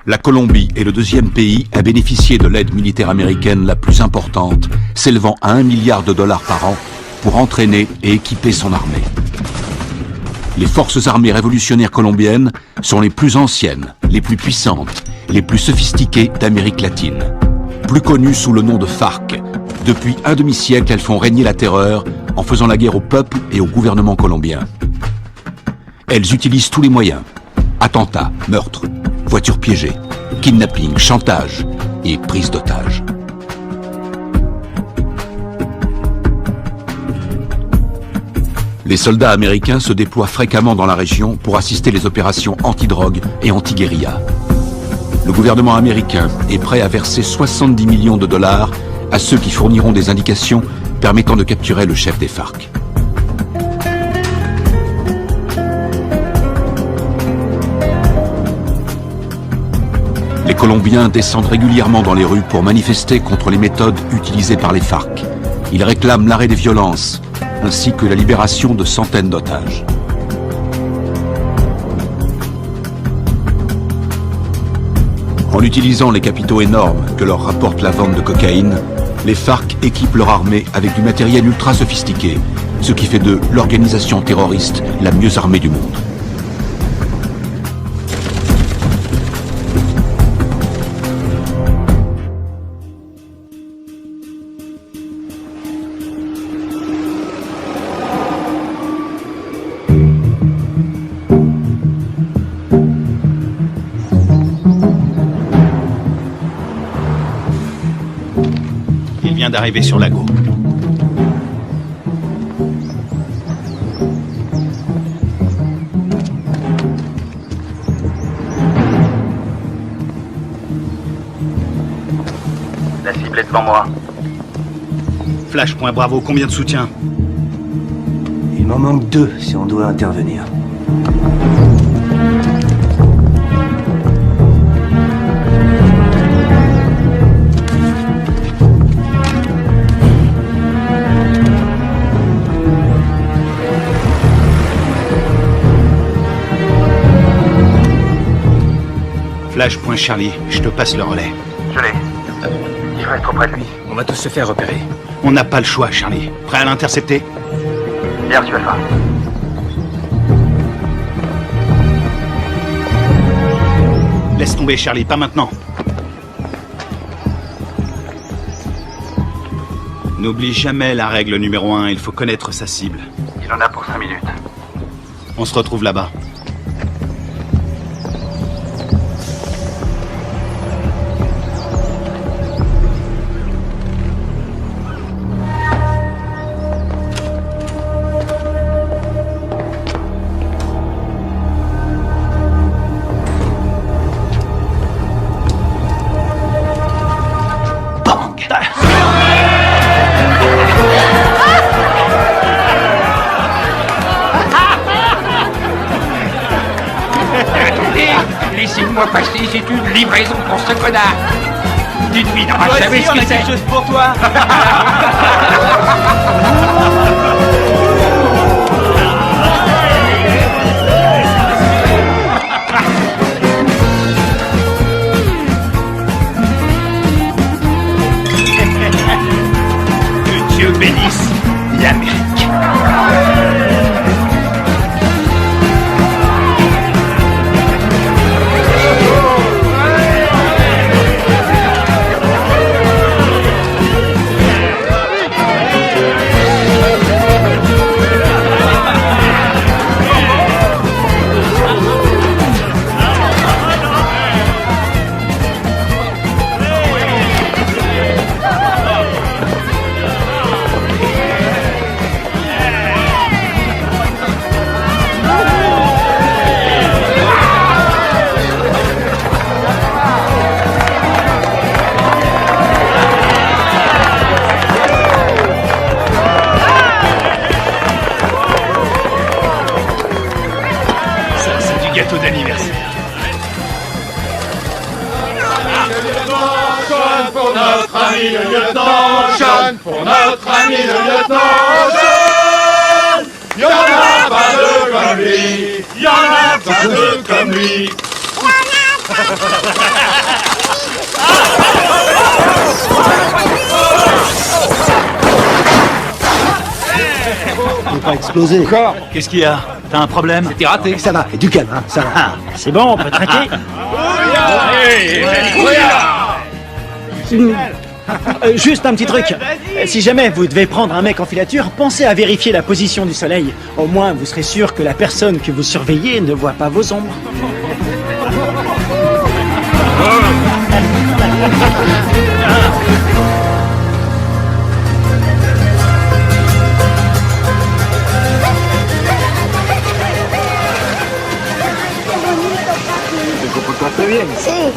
La Colombie est le deuxième pays à bénéficier de l'aide militaire américaine la plus importante, s'élevant à 1 milliard de dollars par an pour entraîner et équiper son armée. Les forces armées révolutionnaires colombiennes sont les plus anciennes, les plus puissantes, les plus sophistiquées d'Amérique latine. Plus connues sous le nom de FARC, depuis un demi-siècle, elles font régner la terreur en faisant la guerre au peuple et au gouvernement colombien. Elles utilisent tous les moyens. Attentats, meurtres, voitures piégées, kidnapping, chantage et prise d'otages. Les soldats américains se déploient fréquemment dans la région pour assister les opérations anti-drogue et anti-guérilla. Le gouvernement américain est prêt à verser 70 millions de dollars à ceux qui fourniront des indications permettant de capturer le chef des FARC. Les Colombiens descendent régulièrement dans les rues pour manifester contre les méthodes utilisées par les FARC. Ils réclament l'arrêt des violences, ainsi que la libération de centaines d'otages. En utilisant les capitaux énormes que leur rapporte la vente de cocaïne, les FARC équipent leur armée avec du matériel ultra sophistiqué, ce qui fait d'eux l'organisation terroriste la mieux armée du monde. D'arriver sur Lago. La cible est devant moi. Flash, point Bravo, combien de soutien? Il m'en manque 2 si on doit intervenir. Flash, point Charlie, je te passe le relais. Je l'ai. Il faut être auprès de lui. On va tous se faire repérer. On n'a pas le choix, Charlie. Prêt à l'intercepter? Bien reçu, Alpha. Laisse tomber, Charlie, pas maintenant. N'oublie jamais la règle numéro 1, il faut connaître sa cible. Il en a pour 5 minutes. On se retrouve là-bas. Laissez-moi passer, c'est une livraison pour ce connard. Dites-lui, n'aura jamais ce que c'est. Quelque chose pour toi. Que Dieu bénisse l'Amérique. Gâteau d'anniversaire. Jeune pour notre ami le lieutenant, jeune pour notre ami le lieutenant, jeune. Y'en a pas deux comme lui, y'en a pas deux comme lui. Faut pas exploser. Encore? Qu'est-ce qu'il y a? T'as un problème? C'était raté. Ça va, et du calme, hein, ça va. Ah, C'est bon, on peut traquer. Juste un petit truc. Si jamais vous devez prendre un mec en filature, pensez à vérifier la position du soleil. Au moins, vous serez sûr que la personne que vous surveillez ne voit pas vos ombres. ¿Te comportaste bien? Sí.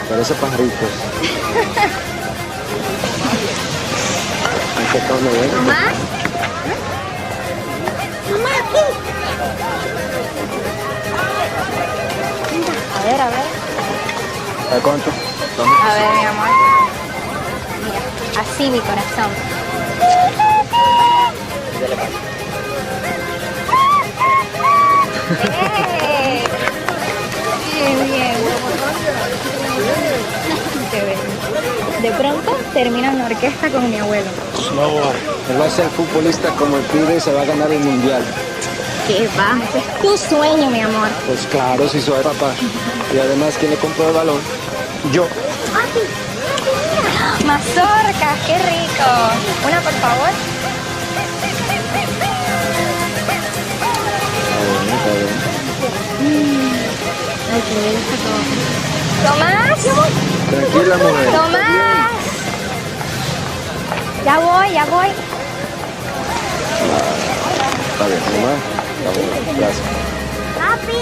Parece pajaritos. ¿Mamá? Mamá, aquí. A ver, a ver. ¿A cuánto? A ver, mi amor. Mira, así mi corazón. ¡Eh! Bien, bien. Qué bien. De pronto termino en la orquesta con mi abuelo. Él va a ser futbolista como el pibe y se va a ganar el mundial. ¿Qué va? Ese es tu sueño, mi amor. Pues claro, si soy papá. Y además, ¿quién le compró el balón? Yo. Mazorcas, qué rico. Una, por favor. Ay, que me gusta todo. ¡Tomás! Tranquila, mujer. ¡Tomás! Ya voy, ya voy. Está bien, mamá. Está bien, gracias. ¡Papi!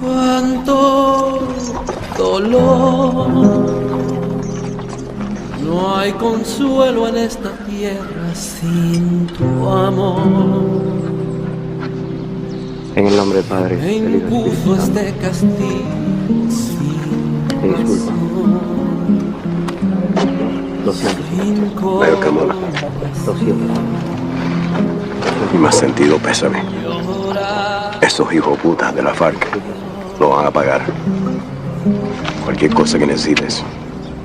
Cuánto dolor, no hay consuelo en esta tierra sin tu amor. En el nombre del Padre, Me del Hijo y del impuso Espíritu Santo. este castigo sin Disculpa. Lo siento. sin Veo que mola. Lo siento. Y más sentido pésame. Esos hijos putas de la FARC lo van a pagar. Cualquier cosa que necesites.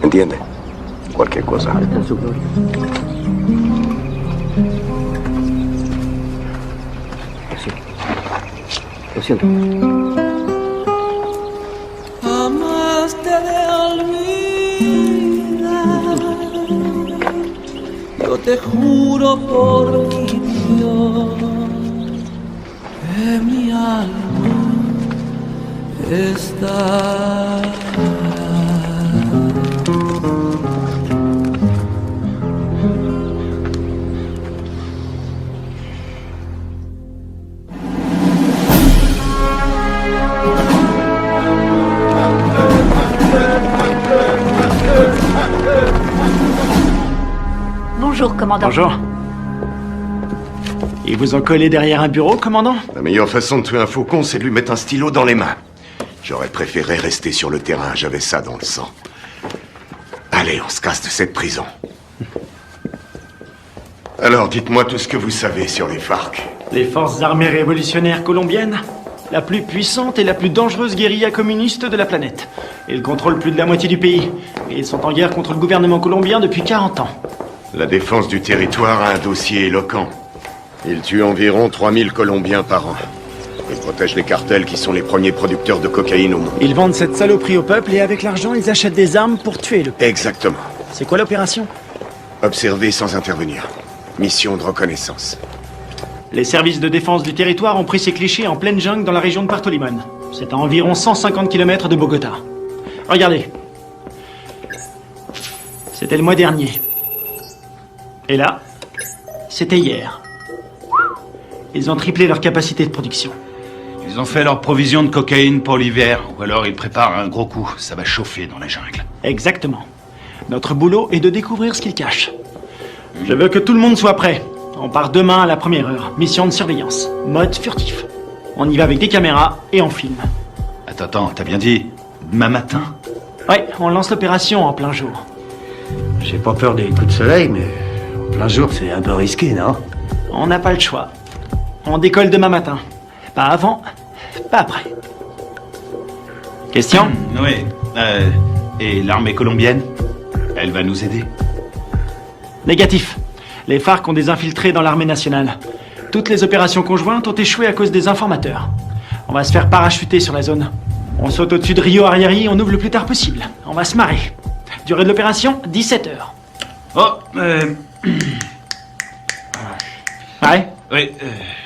¿Entiendes? Cualquier cosa. Está en su gloria. Lo siento. jamás te de olvidar. Yo te juro por mi Dios que mi alma está. Bonjour, commandant. Bonjour. Ils vous ont collé derrière un bureau, commandant? La meilleure façon de tuer un faucon, c'est de lui mettre un stylo dans les mains. J'aurais préféré rester sur le terrain, j'avais ça dans le sang. Allez, on se casse de cette prison. Alors, dites-moi tout ce que vous savez sur les FARC. Les forces armées révolutionnaires colombiennes, la plus puissante et la plus dangereuse guérilla communiste de la planète. Ils contrôlent plus de la moitié du pays. Et ils sont en guerre contre le gouvernement colombien depuis 40 ans. La défense du territoire a un dossier éloquent. Ils tuent environ 3000 Colombiens par an. Ils protègent les cartels qui sont les premiers producteurs de cocaïne au monde. Ils vendent cette saloperie au peuple et avec l'argent, ils achètent des armes pour tuer le peuple. Exactement. C'est quoi l'opération? Observer sans intervenir. Mission de reconnaissance. Les services de défense du territoire ont pris ces clichés en pleine jungle dans la région de Puerto Limón. C'est à environ 150 km de Bogota. Regardez. C'était le mois dernier. Et là, c'était hier. Ils ont triplé leur capacité de production. Ils ont fait leur provision de cocaïne pour l'hiver, ou alors ils préparent un gros coup. Ça va chauffer dans la jungle. Exactement. Notre boulot est de découvrir ce qu'ils cachent. Je veux que tout le monde soit prêt. On part demain à la première heure. Mission de surveillance. Mode furtif. On y va avec des caméras et on filme. Attends, t'as bien dit demain matin? Ouais, on lance l'opération en plein jour. J'ai pas peur des coups de soleil, mais en plein jour, c'est un peu risqué, non? On n'a pas le choix. On décolle demain matin. Pas avant, pas après. Question? Oui. Et l'armée colombienne? Elle va nous aider? Négatif. Les FARC ont des infiltrés dans l'armée nationale. Toutes les opérations conjointes ont échoué à cause des informateurs. On va se faire parachuter sur la zone. On saute au-dessus de Rio Arrieri, on ouvre le plus tard possible. On va se marrer. Durée de l'opération, 17 heures. Oh, Ouais? Oui,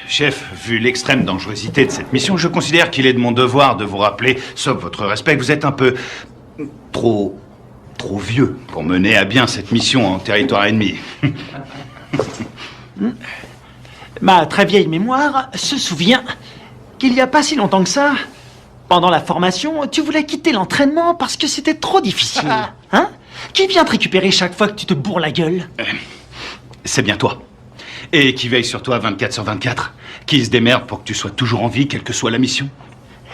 chef, vu l'extrême dangerosité de cette mission, je considère qu'il est de mon devoir de vous rappeler, sauf votre respect, que vous êtes un peu trop vieux pour mener à bien cette mission en territoire ennemi. Ma très vieille mémoire se souvient qu'il n'y a pas si longtemps que ça, pendant la formation, tu voulais quitter l'entraînement parce que c'était trop difficile. Hein? Qui vient te récupérer chaque fois que tu te bourres la gueule? C'est bien toi. Et qui veille sur toi 24/24. Qui se démerde pour que tu sois toujours en vie, quelle que soit la mission.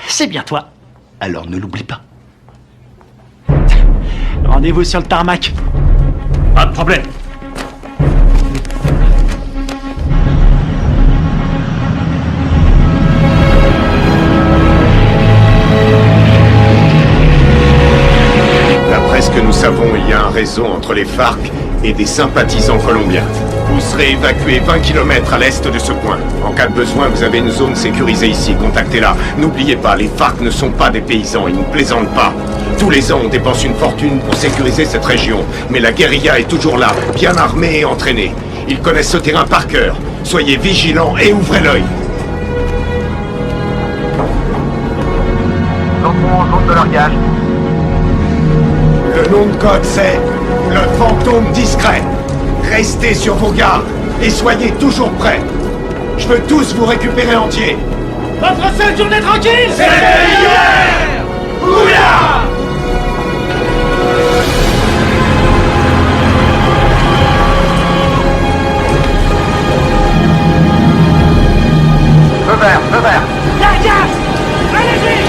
C'est bien toi. Alors ne l'oublie pas. Rendez-vous sur le tarmac. Pas de problème. D'après ce que nous savons, il y a un réseau entre les FARC et des sympathisants colombiens. Vous serez évacué 20 km à l'est de ce point. En cas de besoin, vous avez une zone sécurisée ici. Contactez-la. N'oubliez pas, les FARC ne sont pas des paysans. Ils ne plaisantent pas. Tous les ans, on dépense une fortune pour sécuriser cette région. Mais la guérilla est toujours là, bien armée et entraînée. Ils connaissent ce terrain par cœur. Soyez vigilants et ouvrez l'œil. Entrons en zone de largage. Le nom de code, c'est le fantôme discret. Restez sur vos gardes et soyez toujours prêts. Je veux tous vous récupérer entiers. Votre seule journée tranquille, C'est hier! Ouya! Feu vert, feu vert. Largage! Allez-y!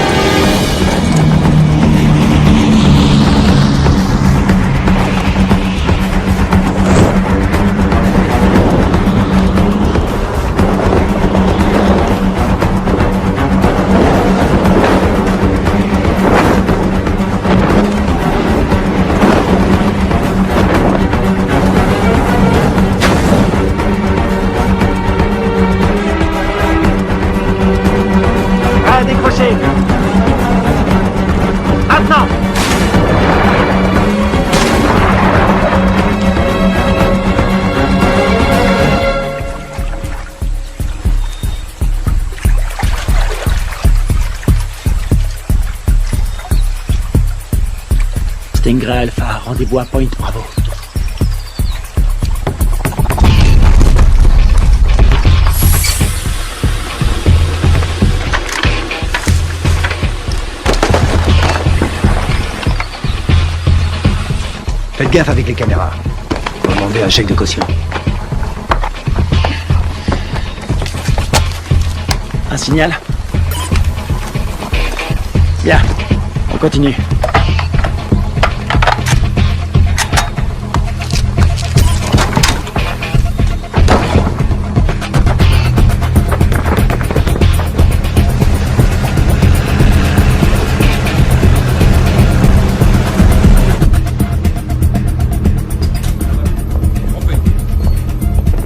À décrocher. Maintenant. Stingray Alpha, rendez-vous à Point Bravo. Faites gaffe avec les caméras. Faut demander un chèque de caution. Un signal? Bien, on continue.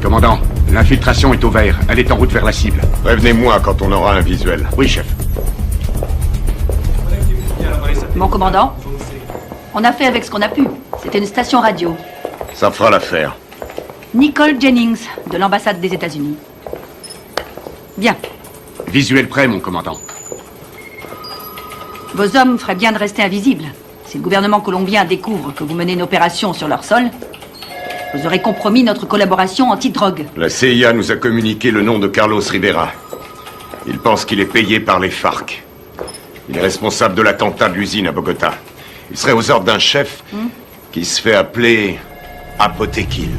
Commandant, l'infiltration est au vert. Elle est en route vers la cible. Prévenez-moi quand on aura un visuel. Oui, chef. Mon commandant, on a fait avec ce qu'on a pu. C'était une station radio. Ça fera l'affaire. Nicole Jennings, de l'ambassade des États-Unis. Bien. Visuel prêt, mon commandant. Vos hommes feraient bien de rester invisibles. Si le gouvernement colombien découvre que vous menez une opération sur leur sol, Vous aurez compromis notre collaboration anti-drogue. La CIA nous a communiqué le nom de Carlos Rivera. Il pense qu'il est payé par les FARC. Il est responsable de l'attentat de l'usine à Bogota. Il serait aux ordres d'un chef qui se fait appeler Apotekil.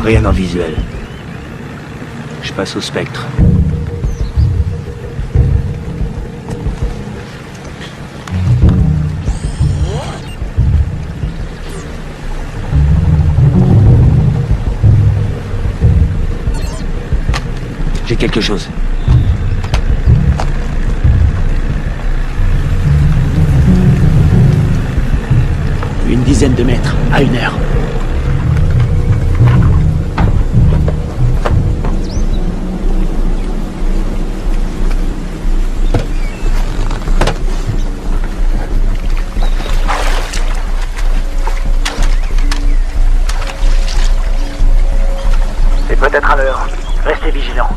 Rien en visuel. Je passe au spectre. J'ai quelque chose. Une dizaine de mètres, à 1 heure. C'est peut-être à l'heure. Restez vigilants.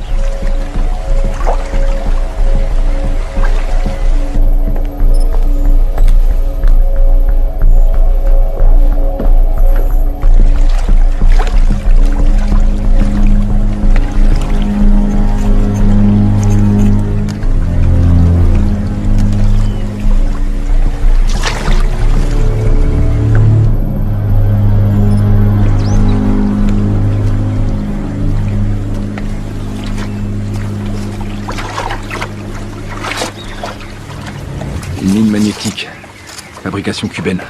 Une mine magnétique. Fabrication cubaine.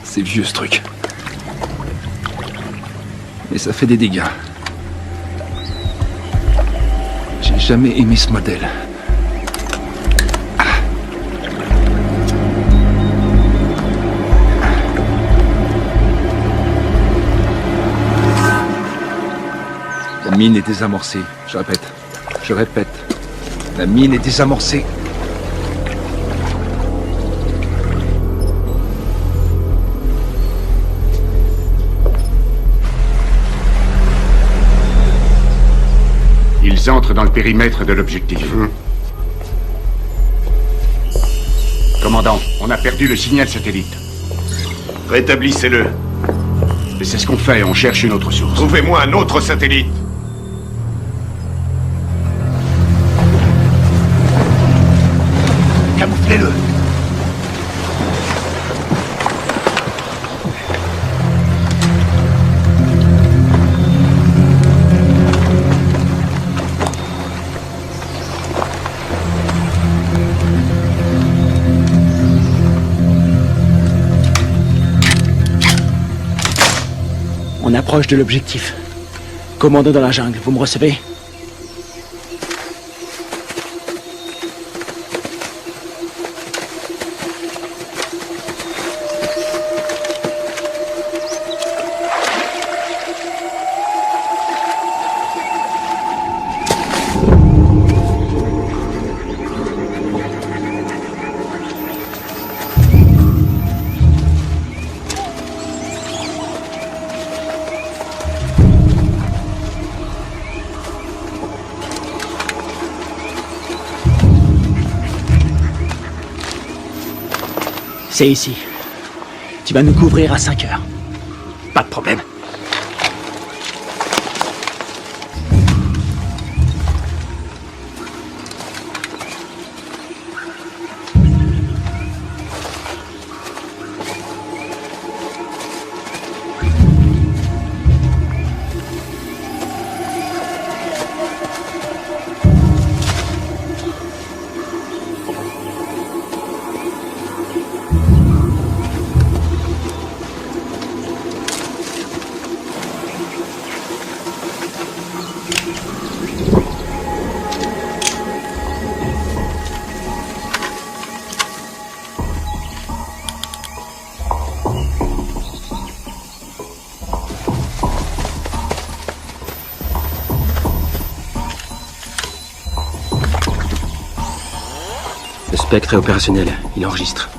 C'est vieux ce truc. Mais ça fait des dégâts. J'ai jamais aimé ce modèle. La mine est désamorcée. Je répète. La mine est désamorcée. Ils entrent dans le périmètre de l'objectif. Commandant, on a perdu le signal satellite. Rétablissez-le. Et c'est ce qu'on fait, on cherche une autre source. Trouvez-moi un autre satellite. Camouflez-le. On approche de l'objectif. Commando dans la jungle, vous me recevez? C'est ici. Tu vas nous couvrir à 5 heures. Pas de problème. spectre est opérationnel. Il enregistre.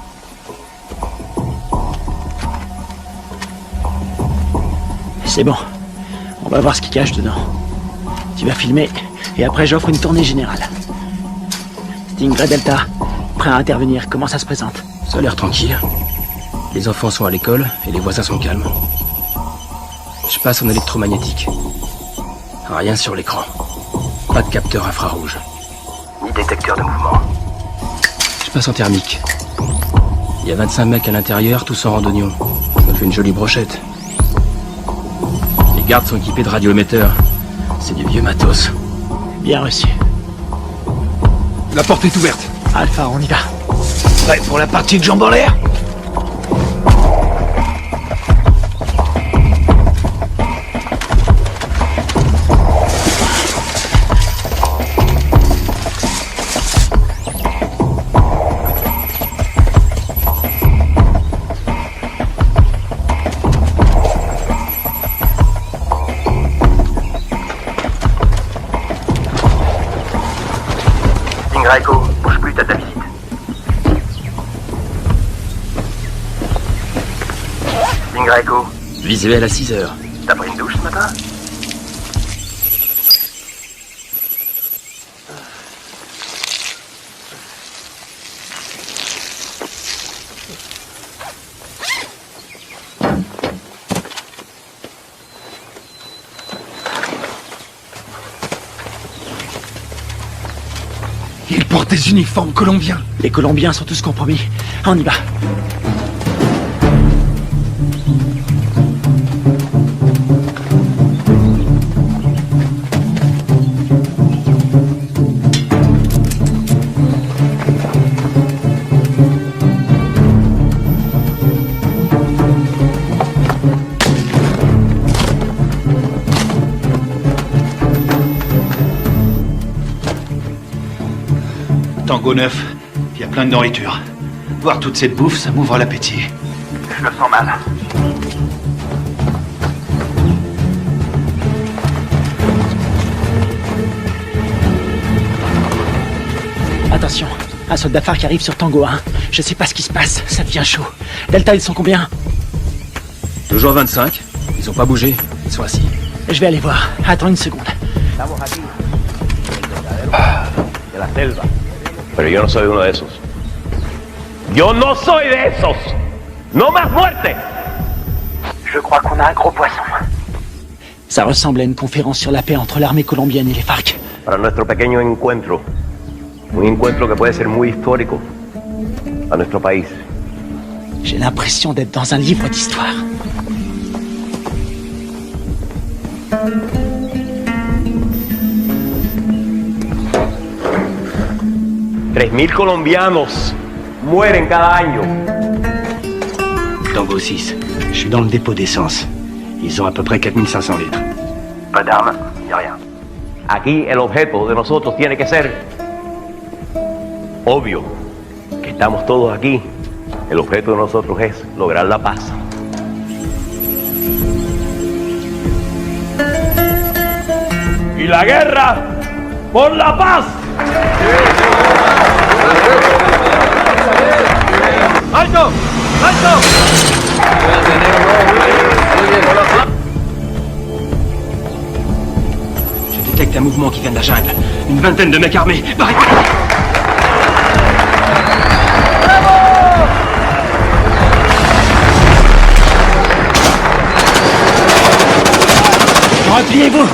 C'est bon. On va voir ce qu'il cache dedans. Tu vas filmer, et après j'offre une tournée générale. Stingray Delta, prêt à intervenir. Comment ça se présente? Ça a l'air tranquille. Les enfants sont à l'école, et les voisins sont calmes. Je passe en électromagnétique. Rien sur l'écran. Pas de capteur infrarouge. Ni détecteur de mouvement. Je passe en thermique. Il y a 25 mecs à l'intérieur, tous en randonnion. Ça fait une jolie brochette. Les gardes sont équipés de radioémetteurs. C'est du vieux matos. Bien reçu. La porte est ouverte. Alpha, on y va. Prêt pour la partie de jambes en l'air? Echo, bouge plus, t'as ta visite. Echo. Visuel à 6h. T'as pris une douche ce matin? Ils portent des uniformes colombiens. Les Colombiens sont tous compromis. On y va. Tango 9, il y a plein de nourriture. Voir toute cette bouffe, ça m'ouvre l'appétit. Je le sens mal. Attention, un soldat phare qui arrive sur Tango 1. Je sais pas ce qui se passe, ça devient chaud. Delta, ils sont combien? Toujours 25. Ils ont pas bougé. Ils sont assis. Je vais aller voir. Attends une seconde. De la selva. Pero yo no soy uno de esos. Yo no soy de esos. No más muerte. Je crois qu'on a un gros poisson. Ça ressemble à une conférence sur la paix entre l'armée colombienne et les FARC. Para nuestro pequeño encuentro. Un encuentro que puede ser muy histórico a nuestro país. J'ai l'impression d'être dans un livre d'histoire. $3,000 colombianos mueren cada año. Tango 6. Je suis dans le dépôt d'essence. Ils ont à peu près 4500 litres. Pas d'armes, ni rien. Aquí el objeto de nosotros tiene que ser obvio. Que estamos todos aquí. El objeto de nosotros es lograr la paz. Y la guerra por la paz. ¡Alto! ¡Alto! Je détecte un mouvement qui vient de la jungle. Une vingtaine de mecs armés. Barricade! Repliez-vous!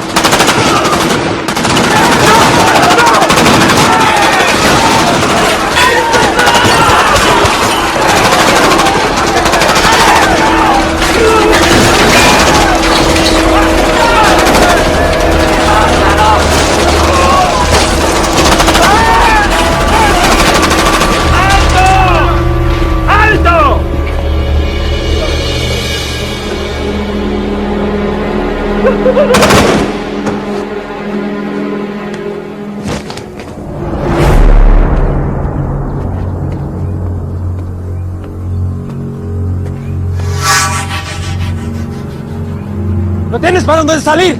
¡No tienes para dónde salir!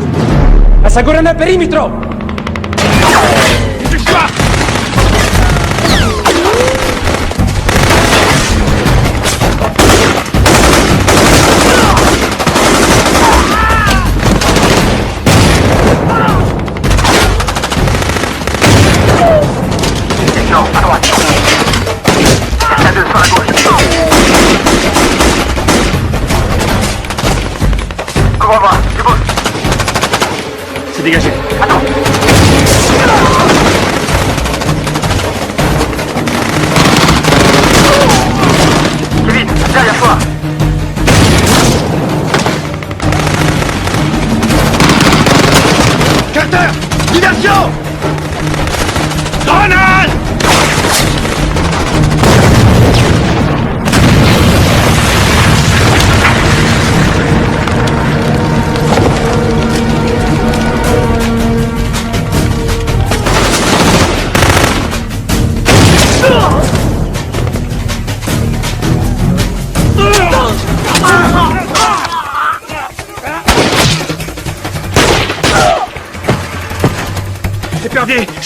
¡Aseguren el perímetro!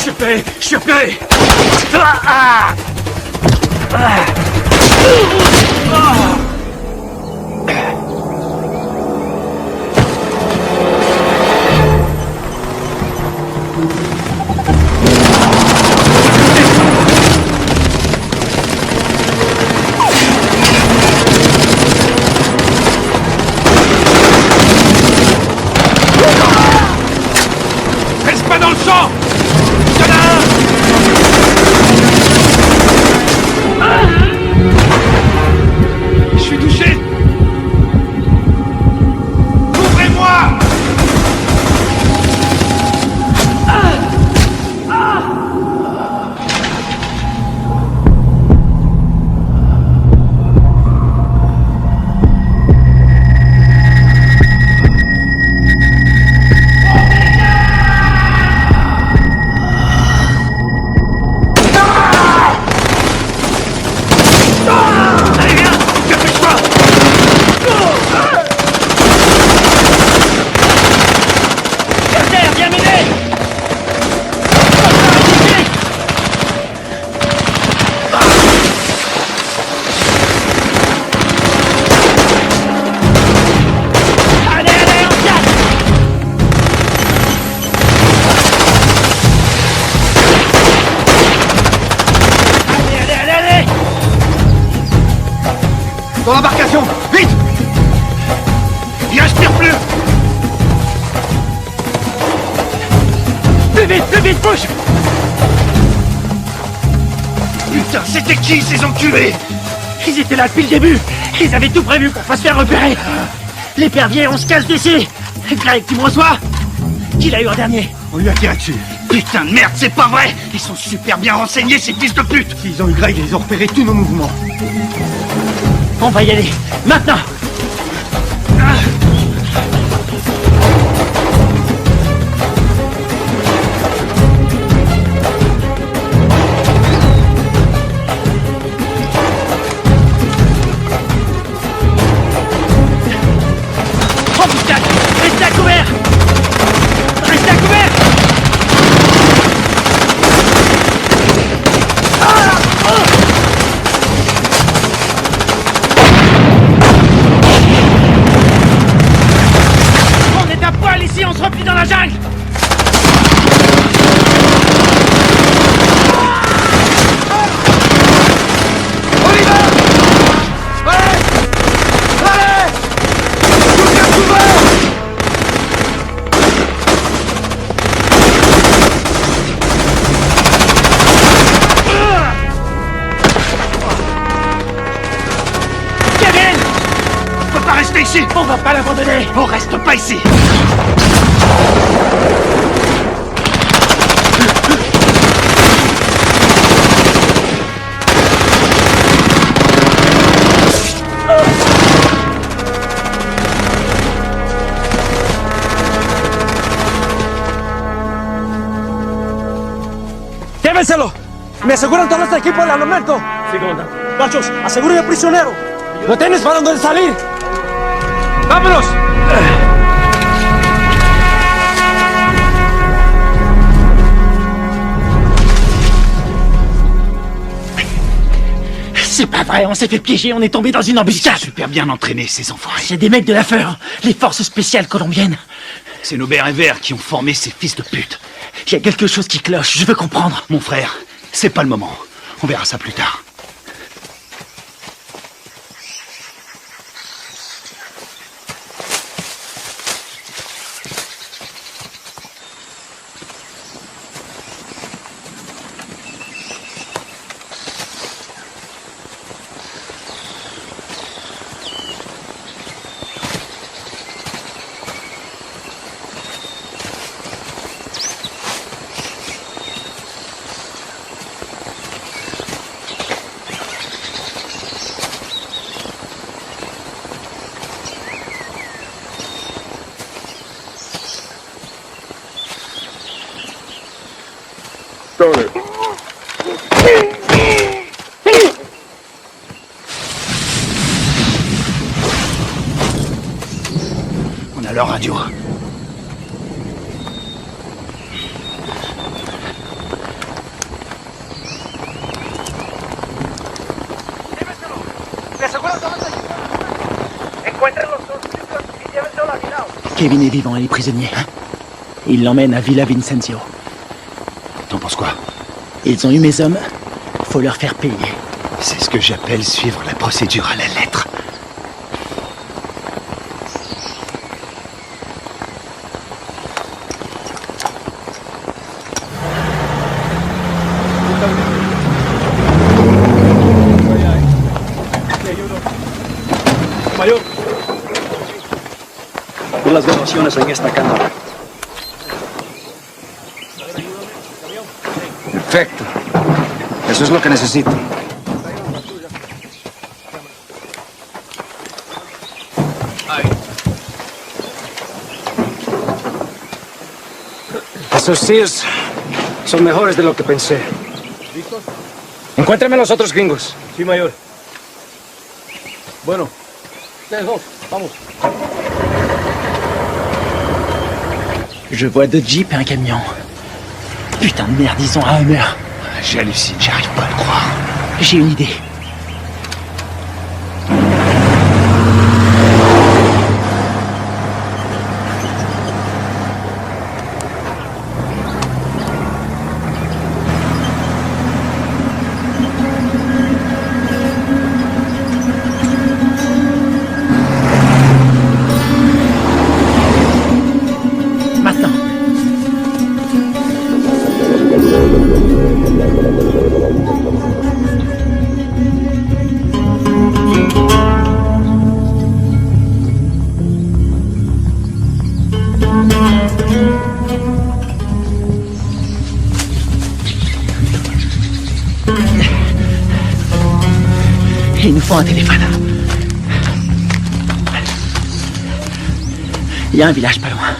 Surpris. Reste pas dans le champ. Il y en a un. Je suis touché. Ouvrez-moi. Allez, viens. Dépêche-toi. Carter, viens m'aider. Allez, on casse. Allez. Dans l'embarcation. Vite. Il respire plus. Plus vite, bouge. Putain, c'était qui ces enculés? Ils étaient là depuis le début. Ils avaient tout prévu qu'on fasse faire repérer. L'épervier, on se casse d'ici. Greg, tu me reçois? Qui l'a eu en dernier? On lui a tiré dessus. Putain de merde, c'est pas vrai. Ils sont super bien renseignés, ces fils de pute. S'ils ont eu Greg, ils ont repéré tous nos mouvements. On va y aller. Maintenant. Embuscade. Restez à couvert. Restez à couvert. On est à poil ici, on se replie dans la jungle. On y va. Allez. Allez. Tout bien couvert. Kevin, On peut pas rester ici. on va pas l'abandonner. On reste pas ici. ¡Llévenselo! ¡Me aseguran todo este equipo al armamento! Sí, comandante. Gachos, aseguren al prisionero. ¡Lo tienes para donde salir! ¡Vámonos! C'est pas vrai, on s'est fait piéger, on est tombé dans une embuscade. Super bien entraînés, ces enfoirés. C'est des mecs de la FEUR, les forces spéciales colombiennes. C'est nos bérets verts qui ont formé ces fils de pute. Il y a quelque chose qui cloche, je veux comprendre. Mon frère, c'est pas le moment. On verra ça plus tard. On a leur radio. Kevin est vivant et les prisonniers. Ils l'emmènent à Villa Vincenzio. T'en penses quoi? Ils ont eu mes hommes. Faut leur faire payer. C'est ce que j'appelle suivre la procédure à la lettre. Mayor, por las donaciones en esta cámara. Perfecto. Eso es lo que necesito. Esos tíos son mejores de lo que pensé. Encuéntrame a los otros gringos. Sí, mayor. Bueno, ustedes dos, vamos. Je vois deux jeeps et un camion. Putain de merde, ils ont un Hummer. J'hallucine, j'arrive pas à le croire. J'ai une idée. Il nous faut un téléphone. Il y a un village pas loin.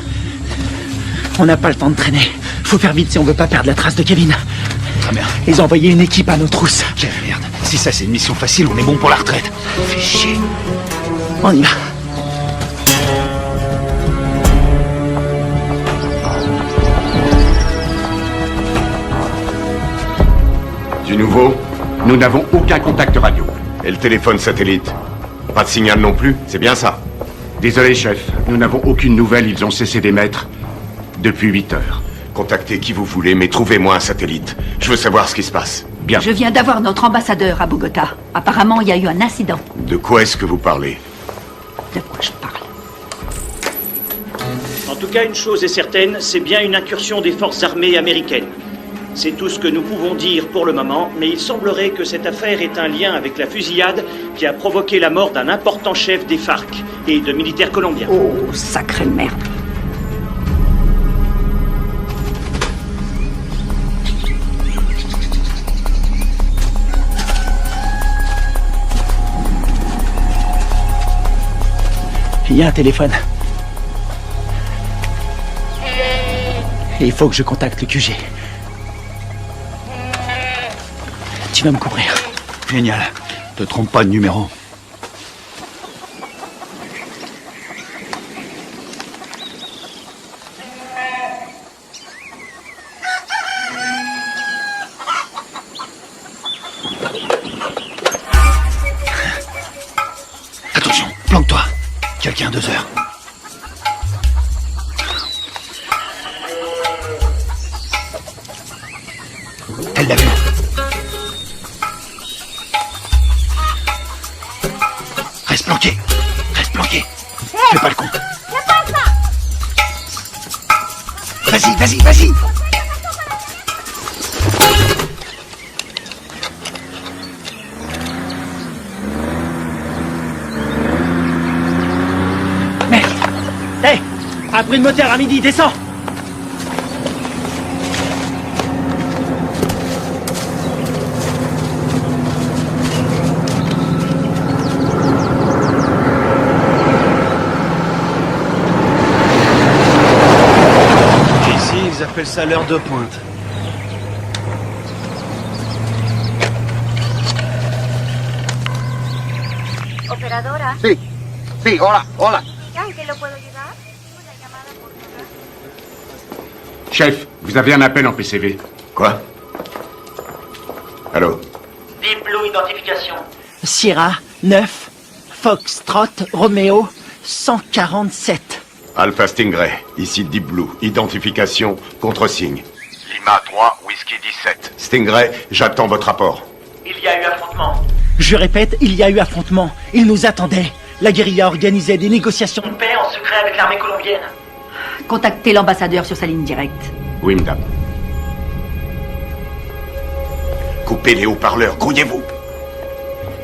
On n'a pas le temps de traîner. Faut faire vite si on veut pas perdre la trace de Kevin. Très bien. Ils ont envoyé une équipe à nos trousses. Quelle merde. Si ça c'est une mission facile, on est bon pour la retraite. Fais chier. On y va. Du nouveau? Nous n'avons aucun contact radio. Et le téléphone satellite? Pas de signal non plus, c'est bien ça? Désolé, chef. Nous n'avons aucune nouvelle. Ils ont cessé d'émettre depuis 8 heures. Contactez qui vous voulez, mais trouvez-moi un satellite. Je veux savoir ce qui se passe. Bien. Je viens d'avoir notre ambassadeur à Bogota. Apparemment, il y a eu un incident. De quoi est-ce que vous parlez? De quoi je parle? En tout cas, une chose est certaine, c'est bien une incursion des forces armées américaines. C'est tout ce que nous pouvons dire pour le moment, mais il semblerait que cette affaire ait un lien avec la fusillade qui a provoqué la mort d'un important chef des FARC et de militaires colombiens. Oh, sacrée merde. Il y a un téléphone. Il faut que je contacte le QG. Tu vas me couvrir. Génial. Te trompe pas de numéro. Attention, planque-toi. Quelqu'un à 2 heures. Elle l'a vu. Reste planqué. Reste planqué. Fais pas le con. Vas-y, vas-y, vas-y. Mec. Hé, un bruit de moteur à midi, descends. Ils appellent ça l'heure de pointe. Operadora. Sí, sí, hola, hola. ¿En qué lo puedo ayudar? Chef, vous avez un appel en PCV. Quoi? Allô? Deep Blue Identification. Sierra, 9, Foxtrot, Romeo, 147. Alpha Stingray, ici Deep Blue. Identification, contre-signe. Lima 3, Whisky 17. Stingray, j'attends votre rapport. Il y a eu affrontement. Je répète, il y a eu affrontement. Ils nous attendaient. La guérilla organisait des négociations de paix En secret avec l'armée colombienne. Contactez l'ambassadeur sur sa ligne directe. Oui, madame. Coupez les haut-parleurs, grouillez-vous.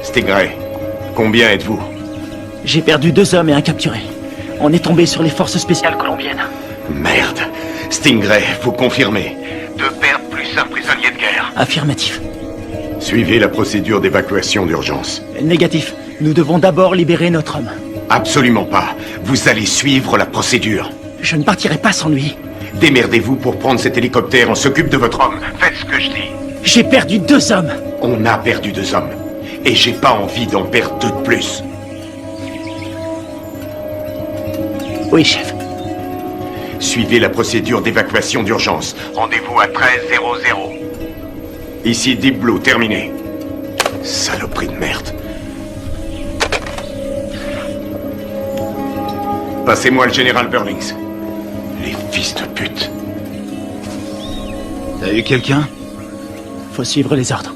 Stingray, combien êtes-vous? J'ai perdu 2 hommes et un capturé. On est tombé sur les forces spéciales colombiennes. Merde. Stingray, vous confirmez? 2 pertes plus un prisonnier de guerre. Affirmatif. Suivez la procédure d'évacuation d'urgence. Négatif. Nous devons d'abord libérer notre homme. Absolument pas. Vous allez suivre la procédure. Je ne partirai pas sans lui. Démerdez-vous pour prendre cet hélicoptère. On s'occupe de votre homme. Faites ce que je dis. J'ai perdu 2 hommes. On a perdu 2 hommes. Et j'ai pas envie d'en perdre 2 de plus. Oui, chef. Suivez la procédure d'évacuation d'urgence. Rendez-vous à 13:00. Ici Deep Blue, terminé. Saloperie de merde. Passez-moi le général Burlings. Les fils de pute. T'as eu quelqu'un? Faut suivre les ordres.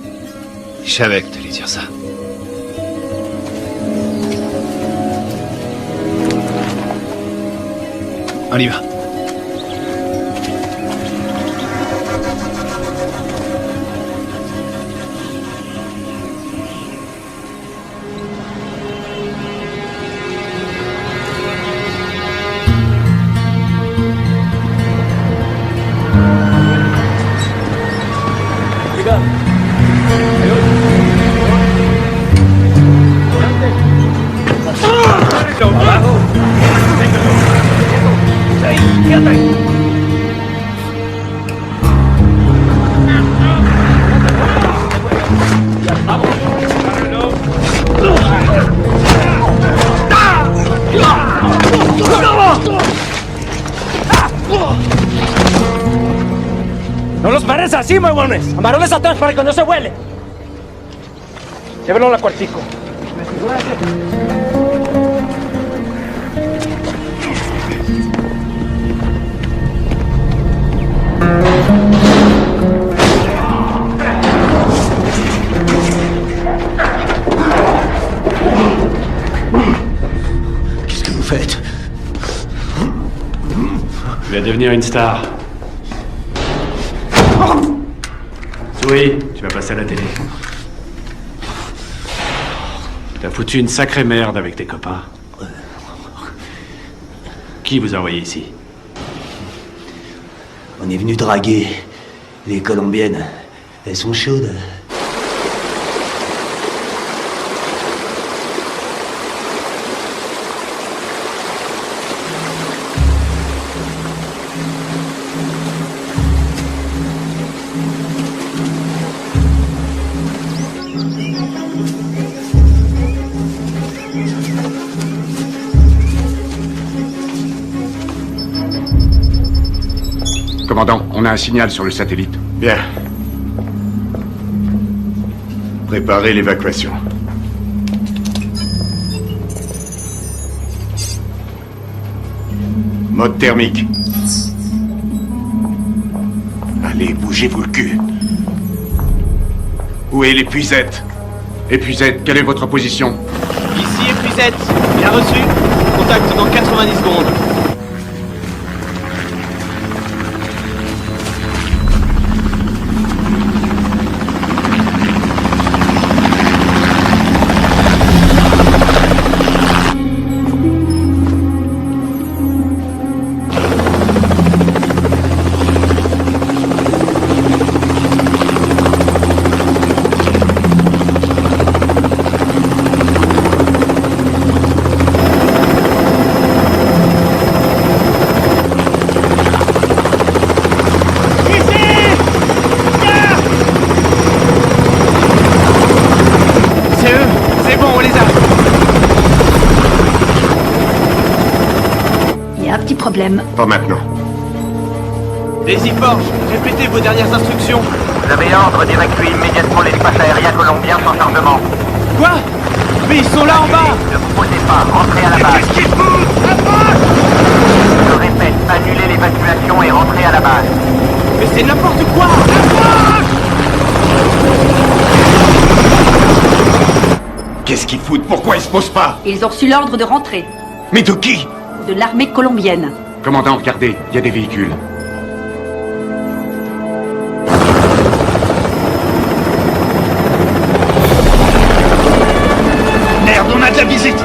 Je savais que t'allais dire ça. On y va. ¡No los pares así, huevones! ¡Amarones atrás para que no se vuele! Llévenlo a la cuartico. Qu'est-ce que vous faites? Tu vas devenir une star. Oui, tu vas passer à la télé. T'as foutu une sacrée merde avec tes copains. Qui vous a envoyé ici? On est venu draguer les Colombiennes. Elles sont chaudes. Commandant, on a un signal sur le satellite. Bien. Préparez l'évacuation. Mode thermique. Allez, bougez-vous le cul. Où est l'épuisette? Épuisette, quelle est votre position? Ici épuisette, bien reçu. Contact dans 90 secondes. Problème. Pas maintenant. Daisy Forge, répétez vos dernières instructions. Vous avez ordre d'évacuer immédiatement l'espace aérien colombien sans chargement. Quoi? Mais ils sont là en bas! Ne vous posez pas, rentrez à la base. Qu'est-ce qu'il fout? Je répète, annulez l'évacuation et rentrez à la base. Mais c'est n'importe quoi! Qu'est-ce qu'ils foutent? Pourquoi ils se posent pas? Ils ont reçu l'ordre de rentrer. Mais de qui? De l'armée colombienne. Commandant, regardez, il y a des véhicules. Merde, on a de la visite!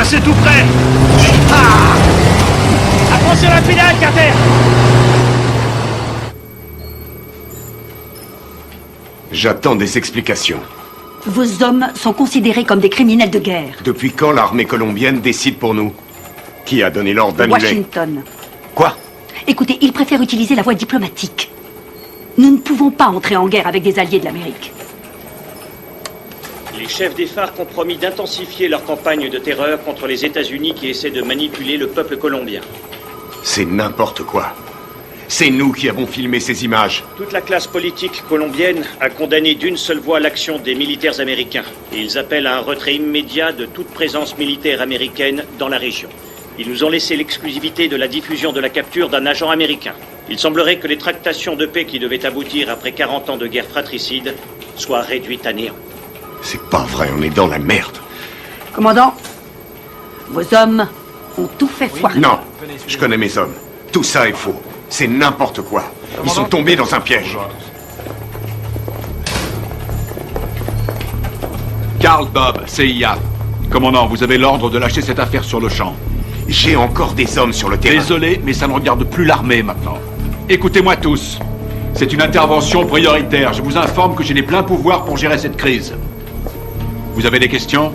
C'est tout près. Ah! Attention à la pédale, Carter! J'attends des explications. Vos hommes sont considérés comme des criminels de guerre. Depuis quand l'armée colombienne décide pour nous? Qui a donné l'ordre d'annuler? Washington. Quoi? Écoutez, ils préfèrent utiliser la voie diplomatique. Nous ne pouvons pas entrer en guerre avec des alliés de l'Amérique. Les chefs des FARC ont promis d'intensifier leur campagne de terreur contre les États-Unis qui essaient de manipuler le peuple colombien. C'est n'importe quoi. C'est nous qui avons filmé ces images. Toute la classe politique colombienne a condamné d'une seule voix l'action des militaires américains. Et ils appellent à un retrait immédiat de toute présence militaire américaine dans la région. Ils nous ont laissé l'exclusivité de la diffusion de la capture d'un agent américain. Il semblerait que les tractations de paix qui devaient aboutir après 40 ans de guerre fratricide soient réduites à néant. C'est pas vrai, on est dans la merde. Commandant, vos hommes ont tout fait foirer. Non, je connais mes hommes. Tout ça est faux. C'est n'importe quoi. Ils sont tombés dans un piège. Karl Bob, CIA. Commandant, vous avez l'ordre de lâcher cette affaire sur le champ. J'ai encore des hommes sur le terrain. Désolé, mais ça ne regarde plus l'armée maintenant. Écoutez-moi tous. C'est une intervention prioritaire. Je vous informe que j'ai les pleins pouvoirs pour gérer cette crise. Vous avez des questions?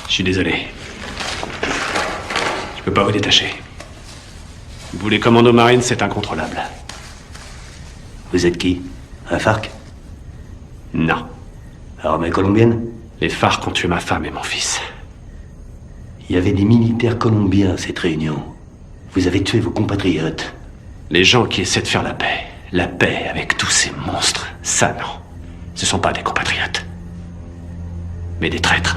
Je suis désolé. Je peux pas vous détacher. Vous, les commandos marines, c'est incontrôlable. Vous êtes qui? Un FARC? Non. Armée colombienne? Les FARC ont tué ma femme et mon fils. Il y avait des militaires colombiens à cette réunion. Vous avez tué vos compatriotes. Les gens qui essaient de faire la paix avec tous ces monstres, ça non. Ce sont pas des compatriotes. Mais des traîtres.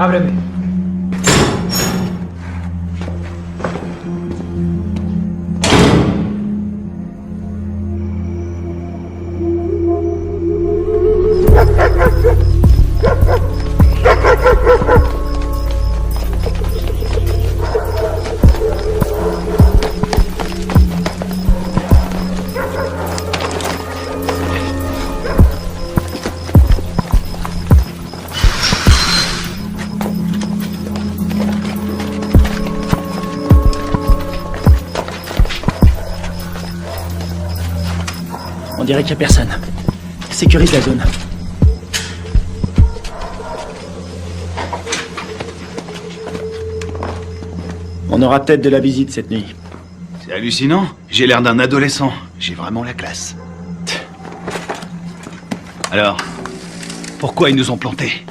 Ábreme. On dirait qu'il n'y a personne. Sécurise la zone. On aura peut-être de la visite cette nuit. C'est hallucinant. J'ai l'air d'un adolescent. J'ai vraiment la classe. Alors, pourquoi ils nous ont plantés?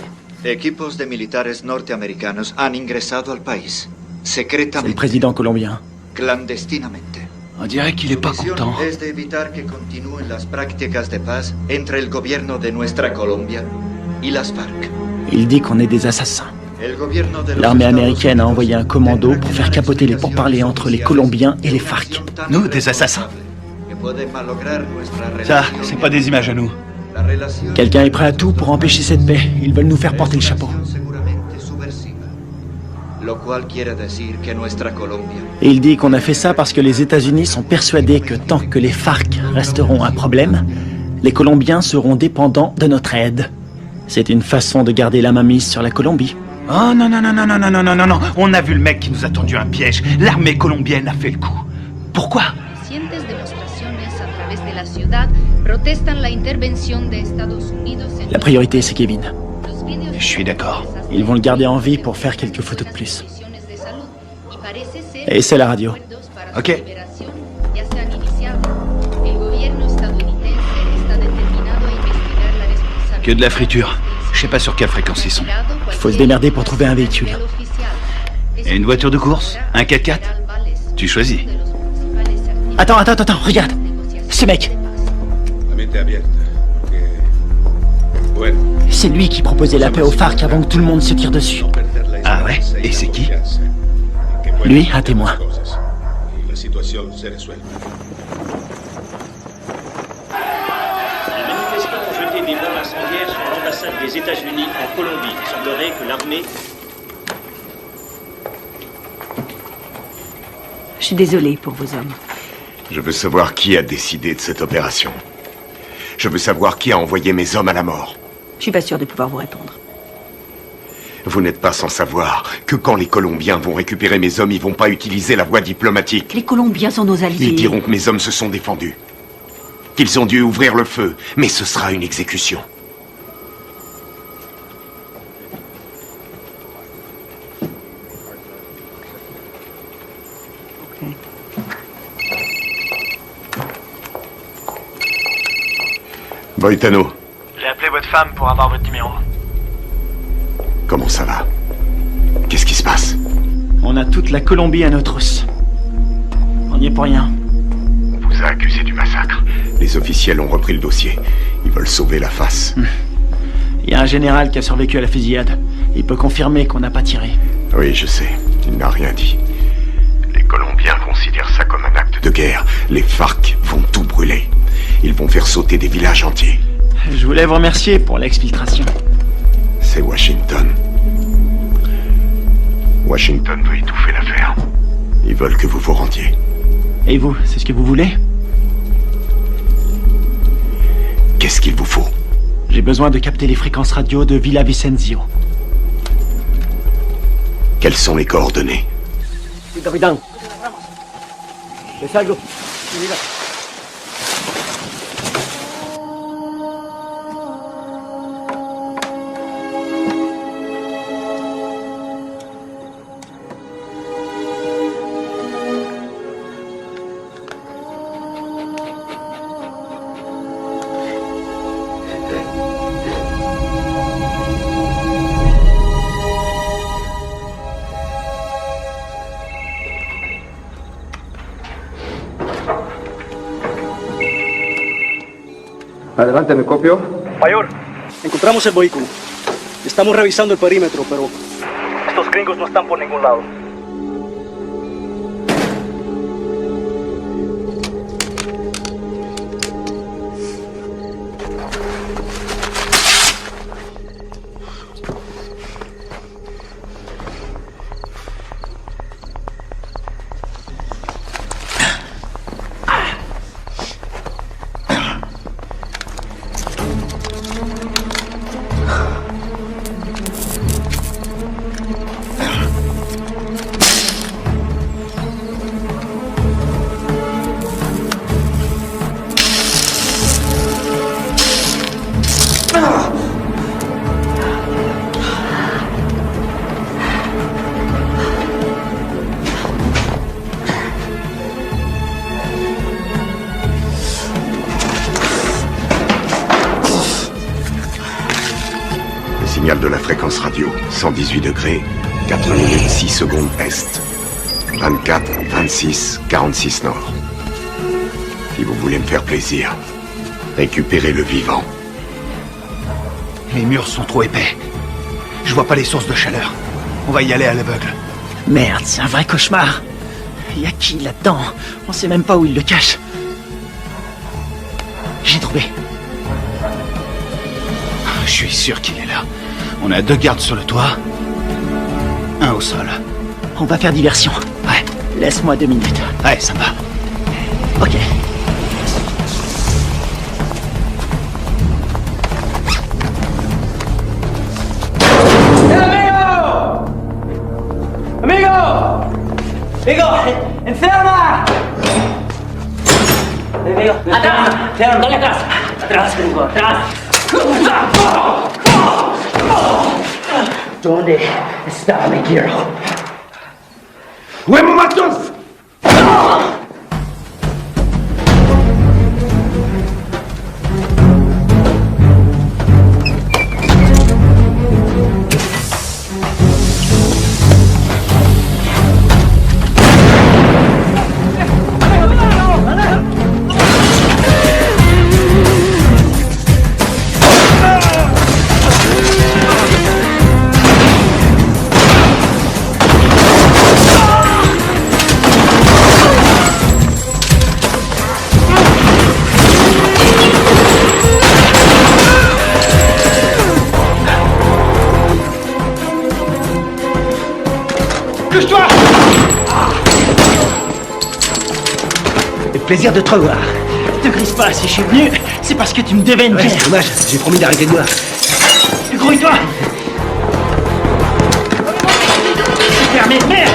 Equipos de militares norteamericanos han ingresado al país. C'est le président colombien. clandestinamente. On dirait qu'il est pas content. Es de evitar que continúen las prácticas de paz entre el gobierno de nuestra Colombia y las FARC. Il dit qu'on est des assassins. El gobierno de los L'armée Estados américaine a envoyé un commando pour faire capoter les pourparlers entre les Colombiens et les FARC. Nous, des assassins. que pueden malograr nuestra Ça, relación. c'est pas des images à nous. La relación Quelqu'un est prêt à tout pour empêcher cette paix. Ils veulent nous faire porter le chapeau. seguramente subversiva. Lo cual quiere decir que nuestra Colombia Et il dit qu'on a fait ça parce que les États-Unis sont persuadés que tant que les FARC resteront un problème, les Colombiens seront dépendants de notre aide. C'est une façon de garder la mainmise sur la Colombie. Oh non, non, non, non, non, non, non, non, non, non. On a vu le mec qui nous a tendu un piège. L'armée colombienne a fait le coup. Pourquoi? Recientes demostraciones a través de la ciudad protestan la intervención de Estados Unidos en La priorité, c'est Kevin. Je suis d'accord. Ils vont le garder en vie pour faire quelques photos de plus. de salud y parece ser Et c'est la radio. Ok. que ya se han iniciado. El gobierno estadounidense está determinado a investigar la responsabilidad. Que de la friture. Je sais pas sur quelle fréquence ils sont. Il faut se démerder pour trouver un véhicule. Et une voiture de course? Un 4x4? Tu choisis. Attends, regarde. Ce mec, c'est lui qui proposait la paix aux FARC avant que tout le monde se tire dessus. Ah ouais? Et c'est qui? Lui, un témoin. La situación se resuelve. Les manifestants ont jeté des bombes incendiaires sur l'ambassade des États-Unis en Colombie. Il semblerait que l'armée... Je suis désolée pour vos hommes. Je veux savoir qui a décidé de cette opération. Je veux savoir qui a envoyé mes hommes à la mort. Je suis pas sûre de pouvoir vous répondre. Vous n'êtes pas sans savoir que quand les Colombiens vont récupérer mes hommes, ils vont pas utiliser la voie diplomatique. Les Colombiens sont nos alliés. Ils diront que mes hommes se sont défendus. Qu'ils ont dû ouvrir le feu, mais ce sera une exécution. Boitano, J'ai appelé votre femme pour avoir votre numéro. comment ça va? Qu'est-ce qui se passe? On a toute la Colombie à nos trousses. On n'y est pour rien. On vous a accusé du massacre. Les officiels ont repris le dossier. Ils veulent sauver la face. Il y a un général qui a survécu à la fusillade. Il peut confirmer qu'on n'a pas tiré. Oui, je sais. Il n'a rien dit. Les Colombiens considèrent ça comme un acte de guerre. Les FARC vont tout brûler. Ils vont faire sauter des villages entiers. Je voulais vous remercier pour l'exfiltration. C'est Washington. Washington veut étouffer l'affaire. Ils veulent que vous vous rendiez. Et vous, c'est ce que vous voulez? Qu'est-ce qu'il vous faut? J'ai besoin de capter les fréquences radio de Villa Vicenzio. Quelles sont les coordonnées? Sí, capitán. ¿Ves algo? Mira. Adelante, ¿me copio? Mayor, encontramos el vehículo. Estamos revisando el perímetro, pero estos gringos no están por ningún lado. Signal de la fréquence radio, 118 degrés, 4 minutes. 26 secondes est. 24, 26, 46 nord. Si vous voulez me faire plaisir, récupérez le vivant. Les murs sont trop épais. Je vois pas les sources de chaleur. On va y aller à l'aveugle. Merde, c'est un vrai cauchemar. Y a qui là-dedans? On sait même pas où il le cache. J'ai trouvé. Je suis sûr qu'il est là. On a 2 gardes sur le toit. 1 au sol. On va faire diversion. Ouais. Laisse-moi 2 minutes. Ouais, ça va. Ok. ¡Amigo! ¡Enferma! ¡Atrás! ¡Dale atrás! ¡Atrás, gringo! ¡Atrás! ¿Dónde está mi hero? ¡Huevos matos! Plaisir de te revoir. Te grise pas, si je suis venu, c'est parce que tu me devais une bière. C'est dommage, j'ai promis d'arrêter de boire. Grouille-toi. C'est fermé, merde.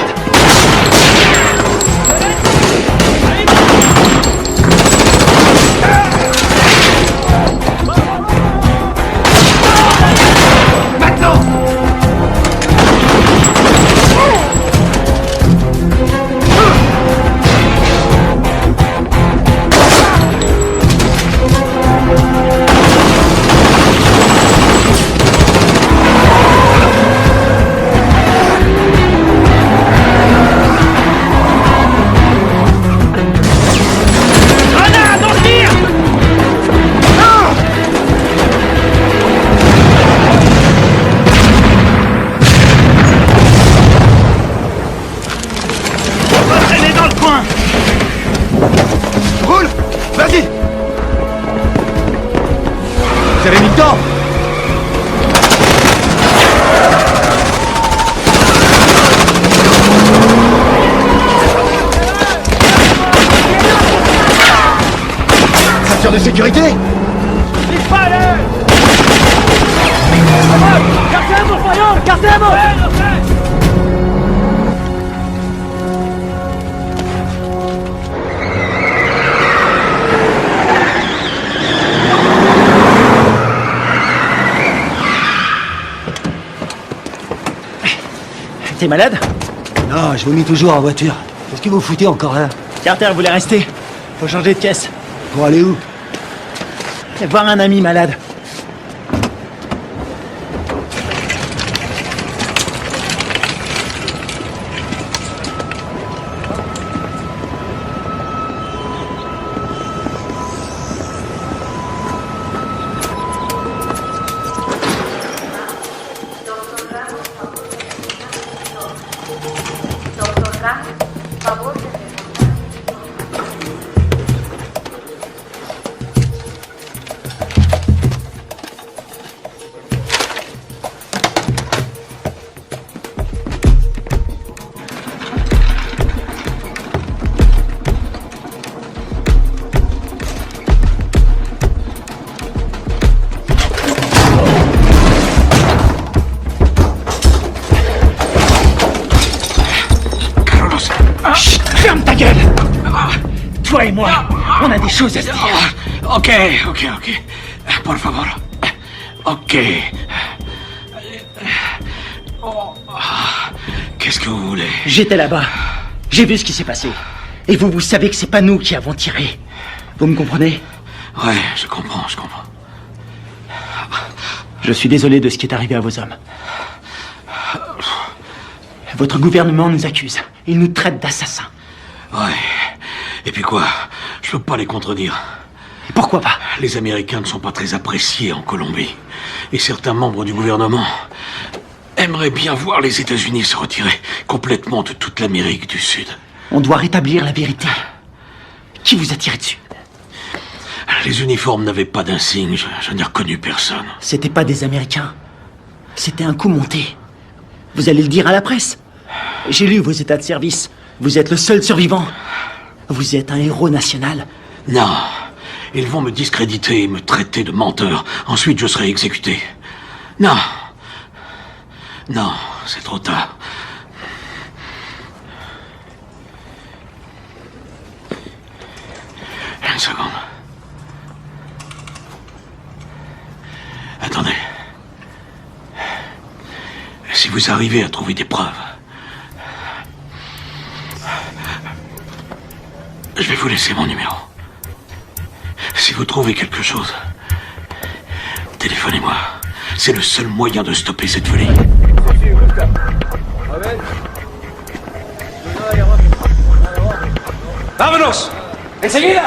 De sécurité. ¡Cartemos, mayor! ¡Cartemos! T'es malade? Non, je vomis toujours en voiture. Qu'est-ce que vous foutez encore là? Carter voulait rester. Faut changer de caisse. Pour aller où? Voir un ami malade. Toi et moi, on a des choses à se dire. Ok. Por favor. Ok. Qu'est-ce que vous voulez? J'étais là-bas. J'ai vu ce qui s'est passé. Et vous savez que c'est pas nous qui avons tiré. Vous me comprenez? Ouais, je comprends. Je suis désolé de ce qui est arrivé à vos hommes. Votre gouvernement nous accuse. Il nous traite d'assassins. Ouais. Et puis quoi? Je peux pas les contredire. Et pourquoi pas? Les Américains ne sont pas très appréciés en Colombie. Et certains membres du gouvernement aimeraient bien voir les États-Unis se retirer complètement de toute l'Amérique du Sud. On doit rétablir la vérité. Qui vous a tiré dessus? Les uniformes n'avaient pas d'insigne, je n'ai reconnu personne. C'était pas des Américains. C'était un coup monté. Vous allez le dire à la presse. J'ai lu vos états de service. Vous êtes le seul survivant. Vous êtes un héros national. Non. Ils vont me discréditer et me traiter de menteur. Ensuite, je serai exécuté. Non. Non, c'est trop tard. Une seconde. Attendez. Si vous arrivez à trouver des preuves, je vais vous laisser mon numéro. Si vous trouvez quelque chose, téléphonez-moi. C'est le seul moyen de stopper cette folie. ¡Vámonos! ¡Enseguida!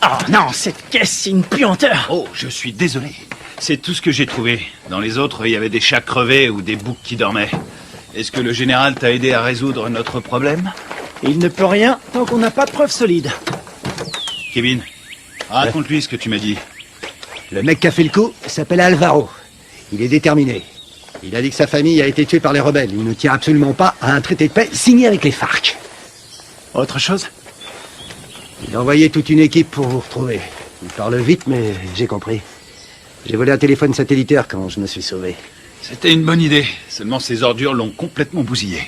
Oh non, cette caisse, c'est une puanteur. Oh, je suis désolé. C'est tout ce que j'ai trouvé. Dans les autres, il y avait des chats crevés ou des boucs qui dormaient. Est-ce que le général t'a aidé à résoudre notre problème? Il ne peut rien tant qu'on n'a pas de preuves solides. Kevin, raconte-lui ce que tu m'as dit. Le mec qui a fait le coup s'appelle Alvaro. Il est déterminé. Il a dit que sa famille a été tuée par les rebelles. Il ne tient absolument pas à un traité de paix signé avec les FARC. Autre chose? Il a envoyé toute une équipe pour vous retrouver. Il parle vite, mais j'ai compris. J'ai volé un téléphone satellitaire quand je me suis sauvé. C'était une bonne idée. Seulement ces ordures l'ont complètement bousillé.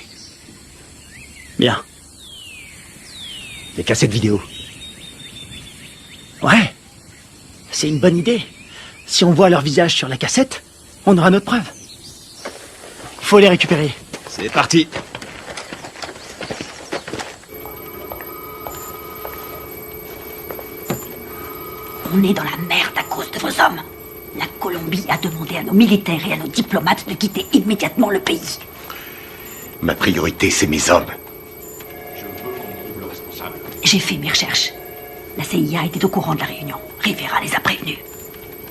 Bien. Des cassettes vidéo. Ouais. C'est une bonne idée. Si on voit leur visage sur la cassette, on aura notre preuve. Faut les récupérer. C'est parti. On est dans la merde à cause de vos hommes. La Colombie a demandé à nos militaires et à nos diplomates de quitter immédiatement le pays. Ma priorité, c'est mes hommes. J'ai fait mes recherches. La CIA était au courant de la réunion. Rivera les a prévenus.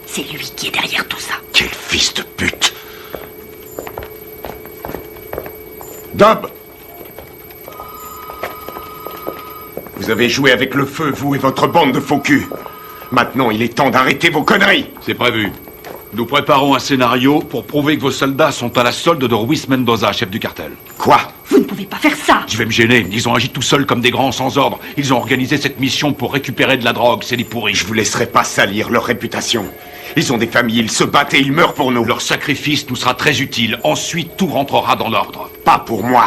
C'est lui qui est derrière tout ça. Quel fils de pute! Dub! Vous avez joué avec le feu, vous et votre bande de faux culs. Maintenant, il est temps d'arrêter vos conneries. C'est prévu. Nous préparons un scénario pour prouver que vos soldats sont à la solde de Ruiz Mendoza, chef du cartel. Quoi? Vous ne pouvez pas faire ça! Je vais me gêner. Ils ont agi tout seuls comme des grands sans ordre. Ils ont organisé cette mission pour récupérer de la drogue, c'est des pourris. Je vous laisserai pas salir leur réputation. Ils ont des familles, ils se battent et ils meurent pour nous. Leur sacrifice nous sera très utile. Ensuite, tout rentrera dans l'ordre. Pas pour moi.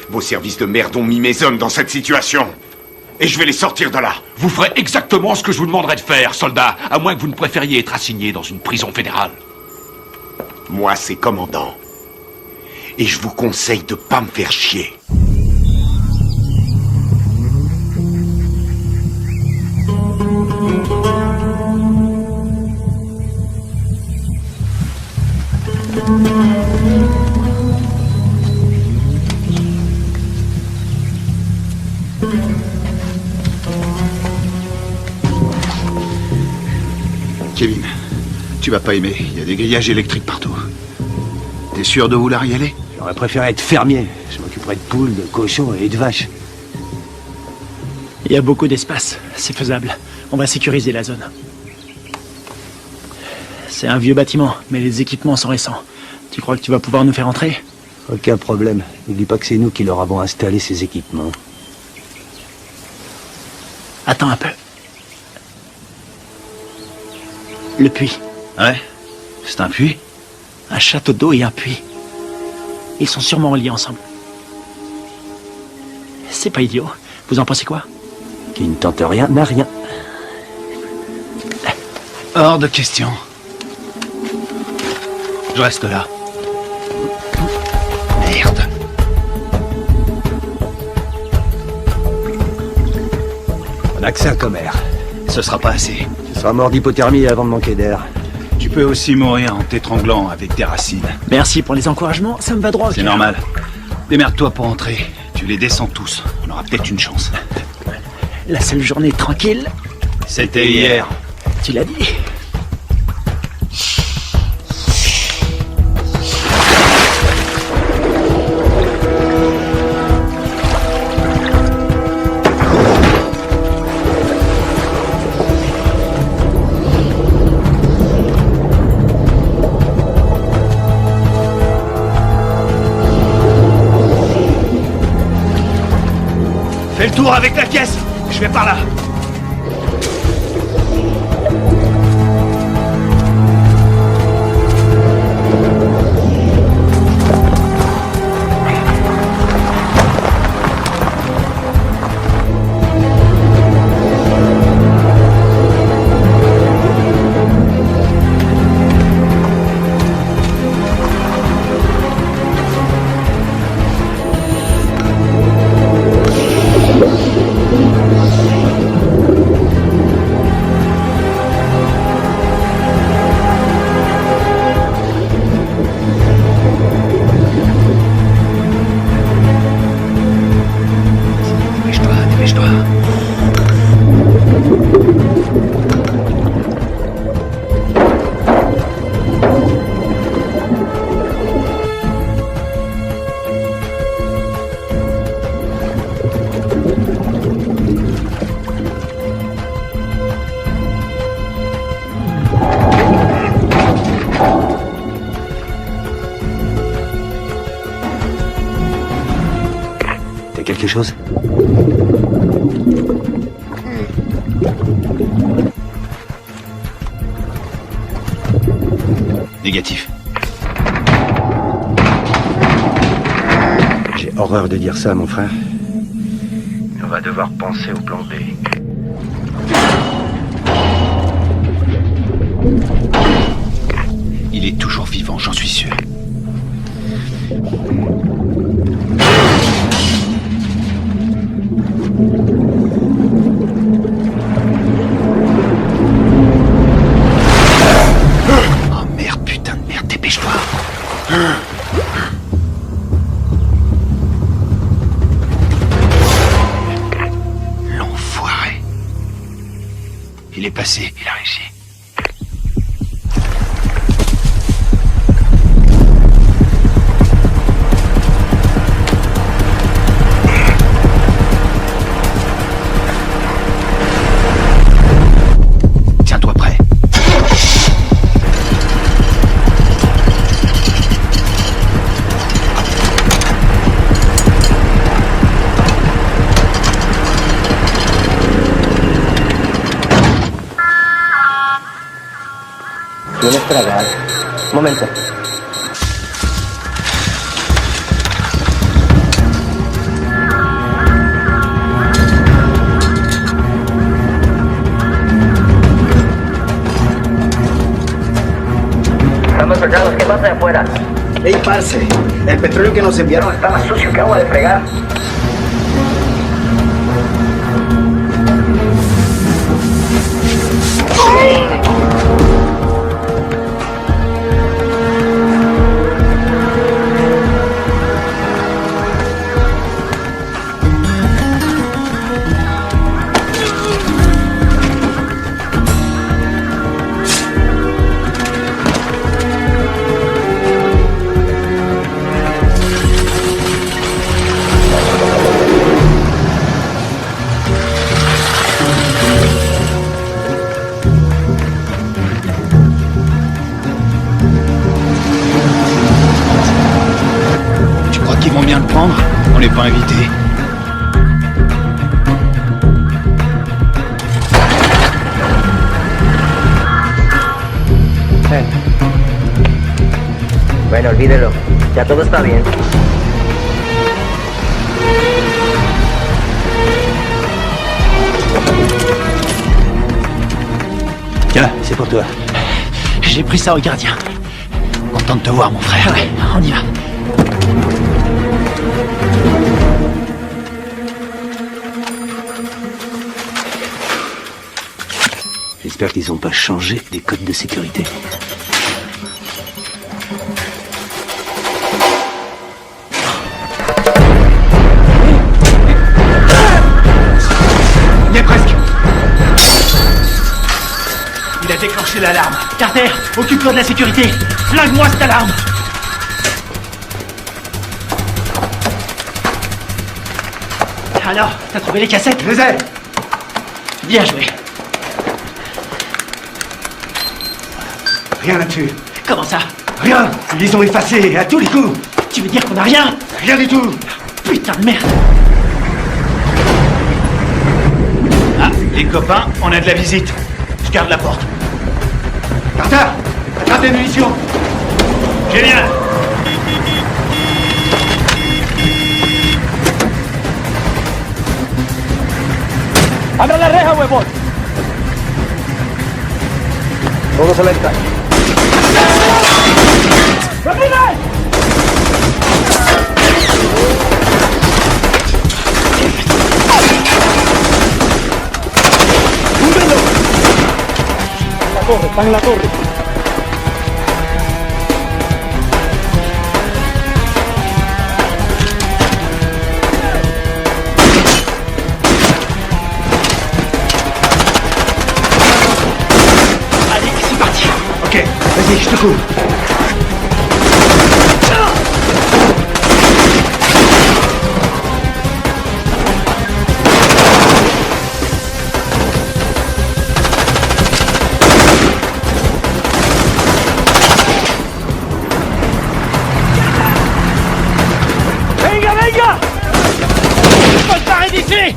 Vos services de merde ont mis mes hommes dans cette situation. Et je vais les sortir de là. Vous ferez exactement ce que je vous demanderai de faire, soldat, à moins que vous ne préfériez être assigné dans une prison fédérale. Moi, c'est commandant. Et je vous conseille de pas me faire chier. Kevin, tu vas pas aimer. Il y a des grillages électriques partout. T'es sûr de vouloir y aller? J'aurais préféré être fermier. Je m'occuperais de poules, de cochons et de vaches. Il y a beaucoup d'espace. C'est faisable. On va sécuriser la zone. C'est un vieux bâtiment, mais les équipements sont récents. Tu crois que tu vas pouvoir nous faire entrer? Aucun problème. N'oublie pas que c'est nous qui leur avons installé ces équipements. Attends un peu. Le puits. Ouais? C'est un puits? Un château d'eau et un puits. Ils sont sûrement reliés ensemble. C'est pas idiot. Vous en pensez quoi? Qui ne tente rien n'a rien. Hors de question. Je reste là. On a que ça comme air. Ce sera pas assez. Tu seras mort d'hypothermie avant de manquer d'air. Tu peux aussi mourir en t'étranglant avec des racines. Merci pour les encouragements, ça me va droit au C'est cœur. normal. Démerde-toi pour entrer. Tu les descends tous. On aura peut-être une chance. La seule journée tranquille, C'était hier. tu l'as dit. Fais le tour avec la caisse. Je vais par là. T'as quelque chose? Négatif. J'ai horreur de dire ça, mon frère. On va devoir penser au plan B. Il est toujours vivant, j'en suis sûr. Oh merde, putain de merde, dépêche-toi. L'enfoiré. Il est passé, il a réussi. Tiens-toi prêt. ¿Tienes tragar? Un momento. Estamos soldados, ¿qué pasa de afuera? Ey, parce, el petróleo que nos enviaron está más sucio que agua de fregar. Tu crois qu'ils vont bien le prendre? On n'est pas invités. Bueno, olvídelo. Ya todo está bien. Tiens, c'est pour toi. J'ai pris ça au gardien. Content de te voir, mon frère. Ouais, on y va. J'espère qu'ils n'ont pas changé les codes de sécurité. Il est presque. Il a déclenché l'alarme. Carter, occupe-toi de la sécurité. Flingue-moi cette alarme. Alors, t'as trouvé les cassettes? Je les ai. Bien joué. Rien là-dessus. Comment ça? Rien. Ils les ont effacés à tous les coups. Tu veux dire qu'on a rien? Rien du tout. Putain de merde. Ah, les copains, on a de la visite. Je garde la porte. Carter, attrape des munitions. Génial. ¡Abra la reja, huevón! Todos a la entrada. ¡Rápido! ¡Húndenlo! En la torre, están en la torre. Ok, vas-y, je te couvre. Venga, venga! Faut se barrer d'ici!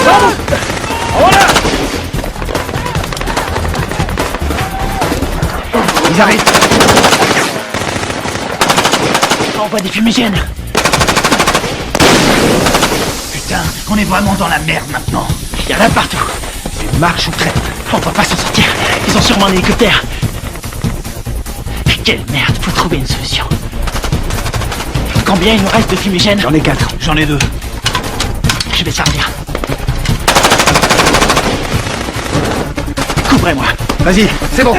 ¡Vamos! ¡Ahora! Ils arrivent. Envoie des fumigènes. Putain, on est vraiment dans la merde maintenant. Il y en a partout. Mais marche ou crève. On va pas s'en sortir. Ils ont sûrement un hélicoptère. Quelle merde, faut trouver une solution. Combien il nous reste de fumigènes? J'en ai 4. J'en ai 2. Je vais servir. Couvrez-moi. Vas-y, c'est bon.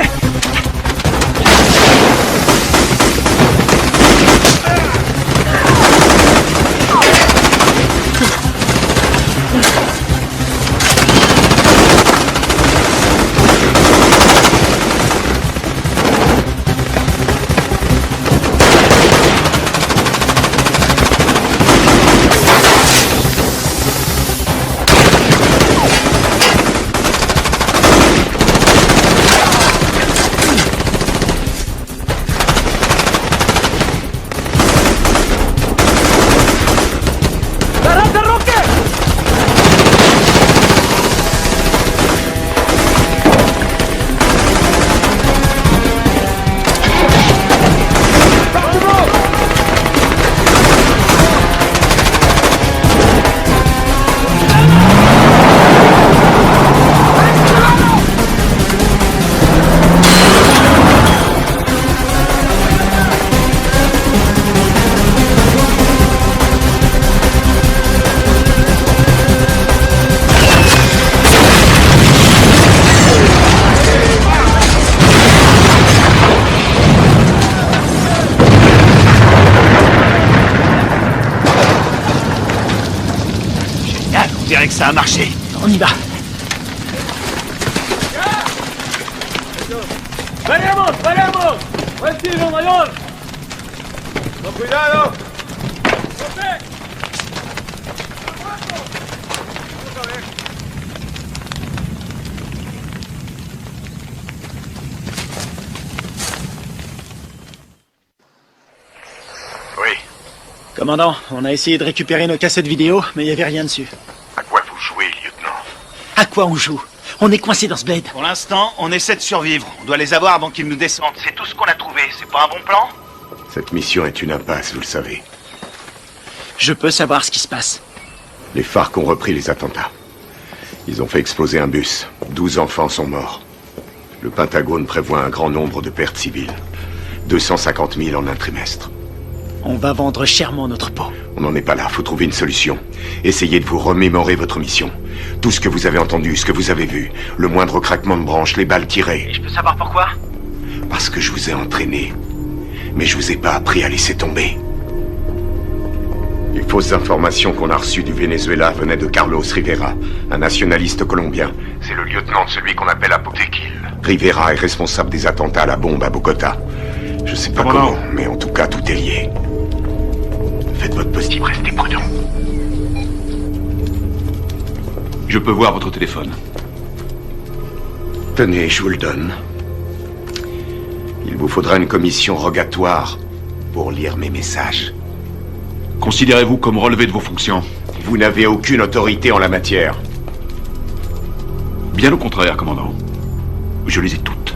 On dirait que ça a marché. On y va. ¡Venemos, venemos! ¡Buen tiro, mayor! ¡Con cuidado! Oui. Commandant, on a essayé de récupérer nos cassettes vidéo, mais il n'y avait rien dessus. À quoi vous jouez, lieutenant? À quoi on joue? On est coincé dans ce bled. Pour l'instant, on essaie de survivre. On doit les avoir avant qu'ils nous descendent. C'est tout ce qu'on a trouvé. C'est pas un bon plan? Cette mission est une impasse, vous le savez. Je peux savoir ce qui se passe. Les FARC ont repris les attentats. Ils ont fait exploser un bus. 12 enfants sont morts. Le Pentagone prévoit un grand nombre de pertes civiles. 250 000 en un trimestre. On va vendre chèrement notre peau. On n'en est pas là, faut trouver une solution. Essayez de vous remémorer votre mission. Tout ce que vous avez entendu, ce que vous avez vu, le moindre craquement de branche, les balles tirées. Et je peux savoir pourquoi? Parce que je vous ai entraîné. Mais je vous ai pas appris à laisser tomber. Les fausses informations qu'on a reçues du Venezuela venaient de Carlos Rivera, un nationaliste colombien. C'est le lieutenant de celui qu'on appelle Apotequil. Rivera est responsable des attentats à la bombe à Bogota. Je sais pas comment, mais en tout cas, tout est lié. Faites votre possible, restez prudent. Je peux voir votre téléphone. Tenez, je vous le donne. Il vous faudra une commission rogatoire pour lire mes messages. Considérez-vous comme relevé de vos fonctions? Vous n'avez aucune autorité en la matière. Bien au contraire, commandant. Je les ai toutes.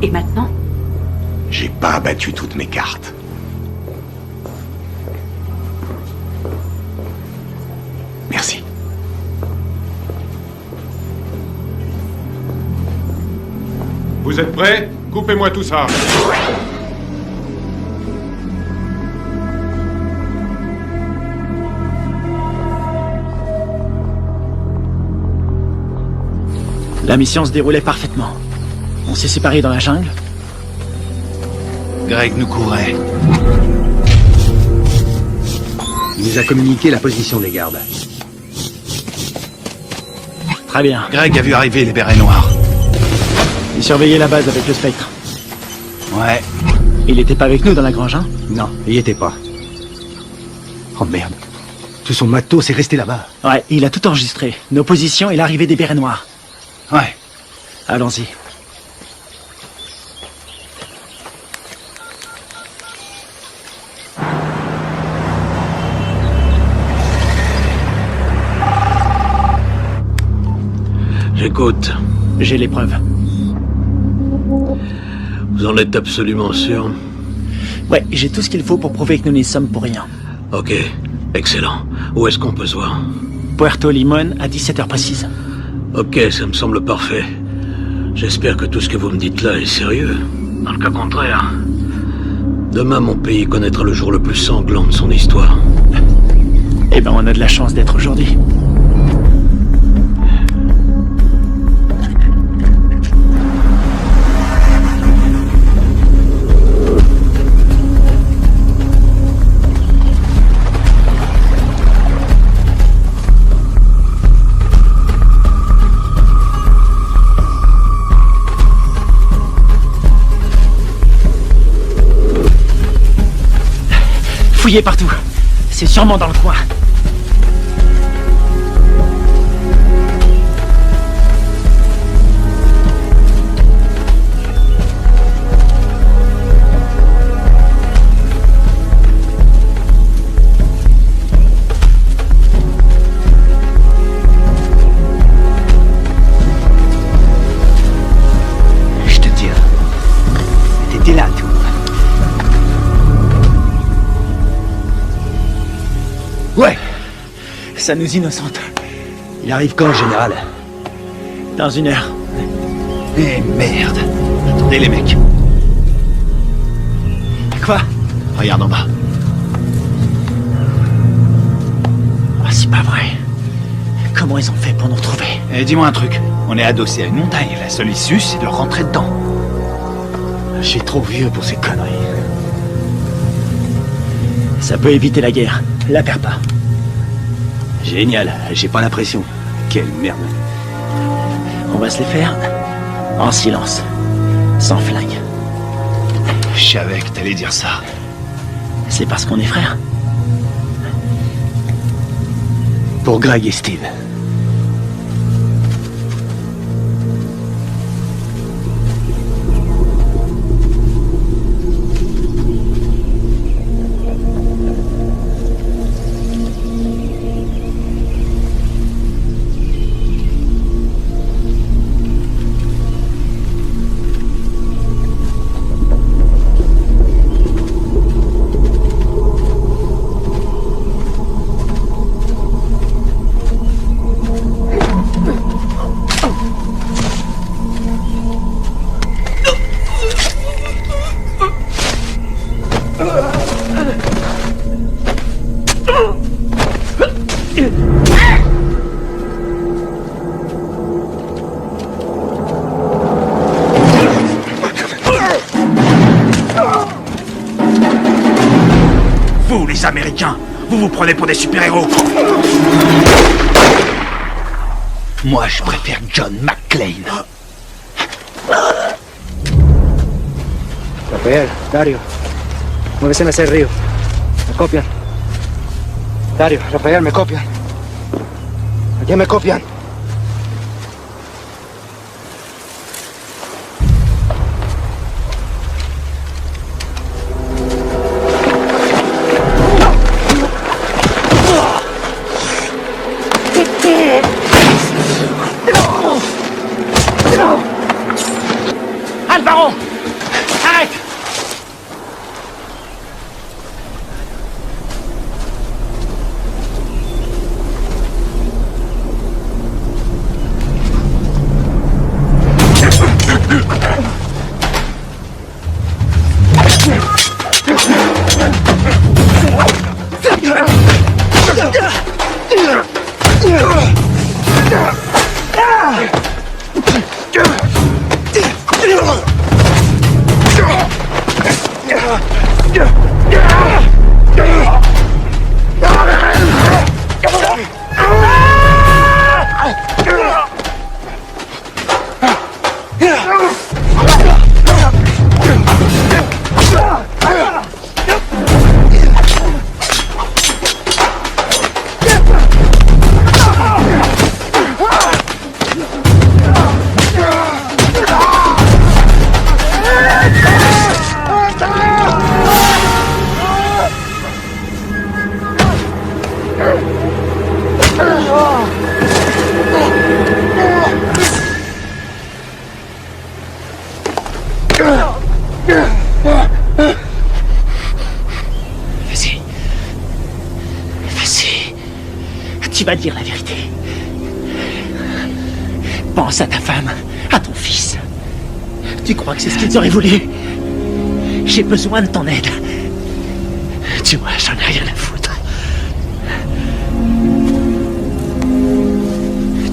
Et maintenant? J'ai pas abattu toutes mes cartes. Merci. Vous êtes prêts? Coupez-moi tout ça. La mission se déroulait parfaitement. On s'est séparés dans la jungle. Greg nous courait. Il nous a communiqué la position des gardes. Très bien. Greg a vu arriver les bérets noirs. Il surveillait la base avec le Spectre. Ouais. Il était pas avec nous dans la grange, hein? Non, il y était pas. Oh merde. Tout son matos est resté là-bas. Ouais, il a tout enregistré. Nos positions et l'arrivée des bérets noirs. Ouais. Allons-y. J'écoute. J'ai les preuves. Vous en êtes absolument sûr? Ouais, j'ai tout ce qu'il faut pour prouver que nous n'y sommes pour rien. Ok, excellent. Où est-ce qu'on peut se voir? Puerto Limón à 17h précise. Ok, ça me semble parfait. J'espère que tout ce que vous me dites là est sérieux. Dans le cas contraire, demain mon pays connaîtra le jour le plus sanglant de son histoire. Eh ben, on a de la chance d'être aujourd'hui. Fouillez partout. C'est sûrement dans le coin. Je te dis, t'étais là, tout. Ouais. Ça nous innocente. Il arrive quand, général? Dans 1 heure. Eh merde. Attendez les mecs. Quoi? Regarde en bas. Ah, c'est pas vrai. Comment ils ont fait pour nous retrouver? Eh, dis-moi un truc. On est adossé à une montagne. La seule issue, c'est de rentrer dedans. Je suis trop vieux pour ces conneries. Ça peut éviter la guerre. La perds pas. Génial, j'ai pas l'impression. Quelle merde. On va se les faire en silence. Sans flingue. Je savais que t'allais dire ça. C'est parce qu'on est frères. Pour Greg et Steve. les Américains. Vous vous prenez pour des super-héros. Moi, je préfère John McClane. Rafael, Dario, muévese hacia el río. Me copian. Dario, Rafael, me copian. Aquí me copian. Alvaro! Arrête! Tu vas dire la vérité. Pense à ta femme, à ton fils. Tu crois que c'est ce qu'ils auraient voulu? J'ai besoin de ton aide. Tu vois, j'en ai rien à foutre.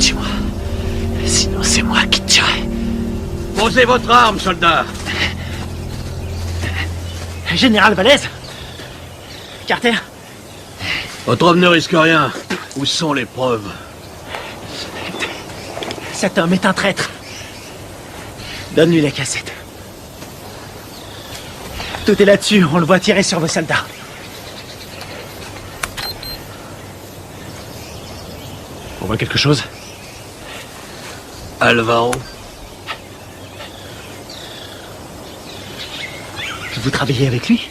Tu vois, sinon c'est moi qui te tuerai. Posez votre arme, soldat. Général Valez? Carter? Votre homme ne risque rien. Où sont les preuves? Cet homme est un traître. Donne-lui la cassette. Tout est là-dessus, on le voit tirer sur vos soldats. On voit quelque chose? Alvaro. Vous travaillez avec lui?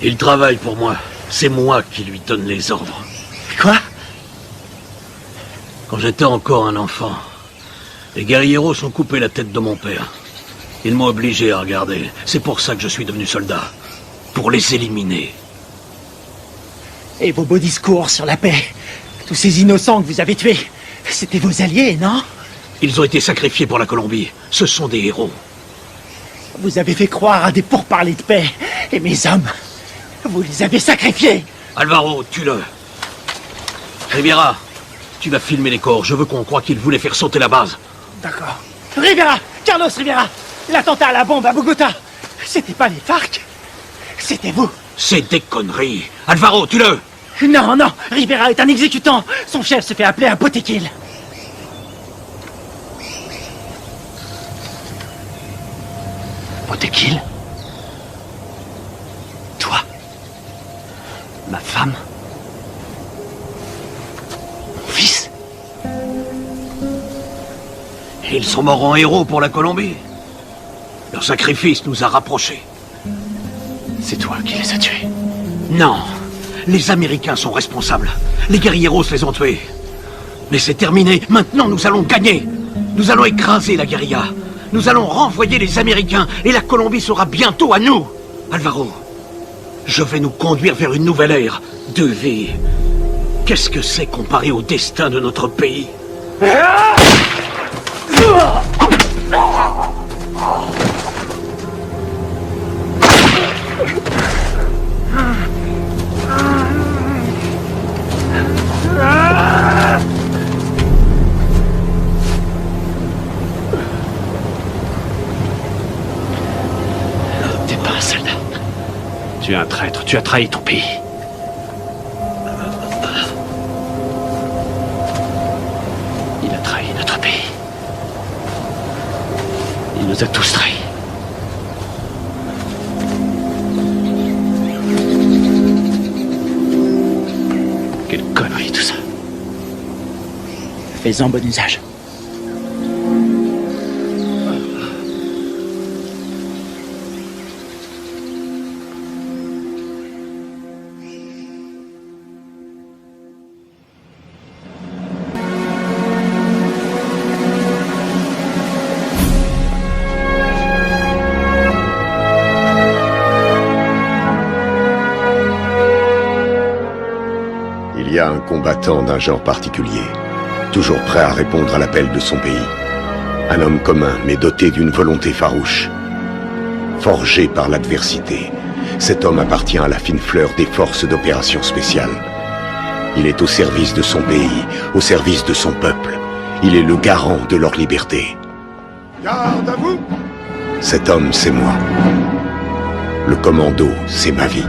Il travaille pour moi. C'est moi qui lui donne les ordres. Quoi? Quand j'étais encore un enfant, les guerrieros ont coupé la tête de mon père. Ils m'ont obligé à regarder. C'est pour ça que je suis devenu soldat. Pour les éliminer. Et vos beaux discours sur la paix? Tous ces innocents que vous avez tués, c'était vos alliés, non? Ils ont été sacrifiés pour la Colombie. Ce sont des héros. Vous avez fait croire à des pourparlers de paix. Et mes hommes, vous les avez sacrifiés. Alvaro, tue-le. Riviera, tu vas filmer les corps. Je veux qu'on croie qu'ils voulaient faire sauter la base. D'accord. Rivera! Carlos Rivera! L'attentat à la bombe à Bogota! C'était pas les FARC? C'était vous! C'est des conneries! Alvaro, tue-le! Non, non! Rivera est un exécutant! Son chef se fait appeler un Botequil! Botequil? Toi? Ma femme? Mon fils? Ils sont morts en héros pour la Colombie. Leur sacrifice nous a rapprochés. C'est toi qui les as tués? Non. Les Américains sont responsables. Les guerrilleros les ont tués. Mais c'est terminé. Maintenant, nous allons gagner. Nous allons écraser la guérilla. Nous allons renvoyer les Américains et la Colombie sera bientôt à nous. Alvaro, je vais nous conduire vers une nouvelle ère de vie. Qu'est-ce que c'est comparé au destin de notre pays? T'es pas un soldat. Tu es un traître, tu as trahi ton pays. Il a trahi notre pays. Il nous a tous trahis. Quelle connerie tout ça. Fais-en bon usage. Il y a un combattant d'un genre particulier, toujours prêt à répondre à l'appel de son pays. Un homme commun, mais doté d'une volonté farouche. Forgé par l'adversité, cet homme appartient à la fine fleur des forces d'opération spéciales. Il est au service de son pays, au service de son peuple. Il est le garant de leur liberté. Garde à vous! Cet homme, c'est moi. Le commando, c'est ma vie.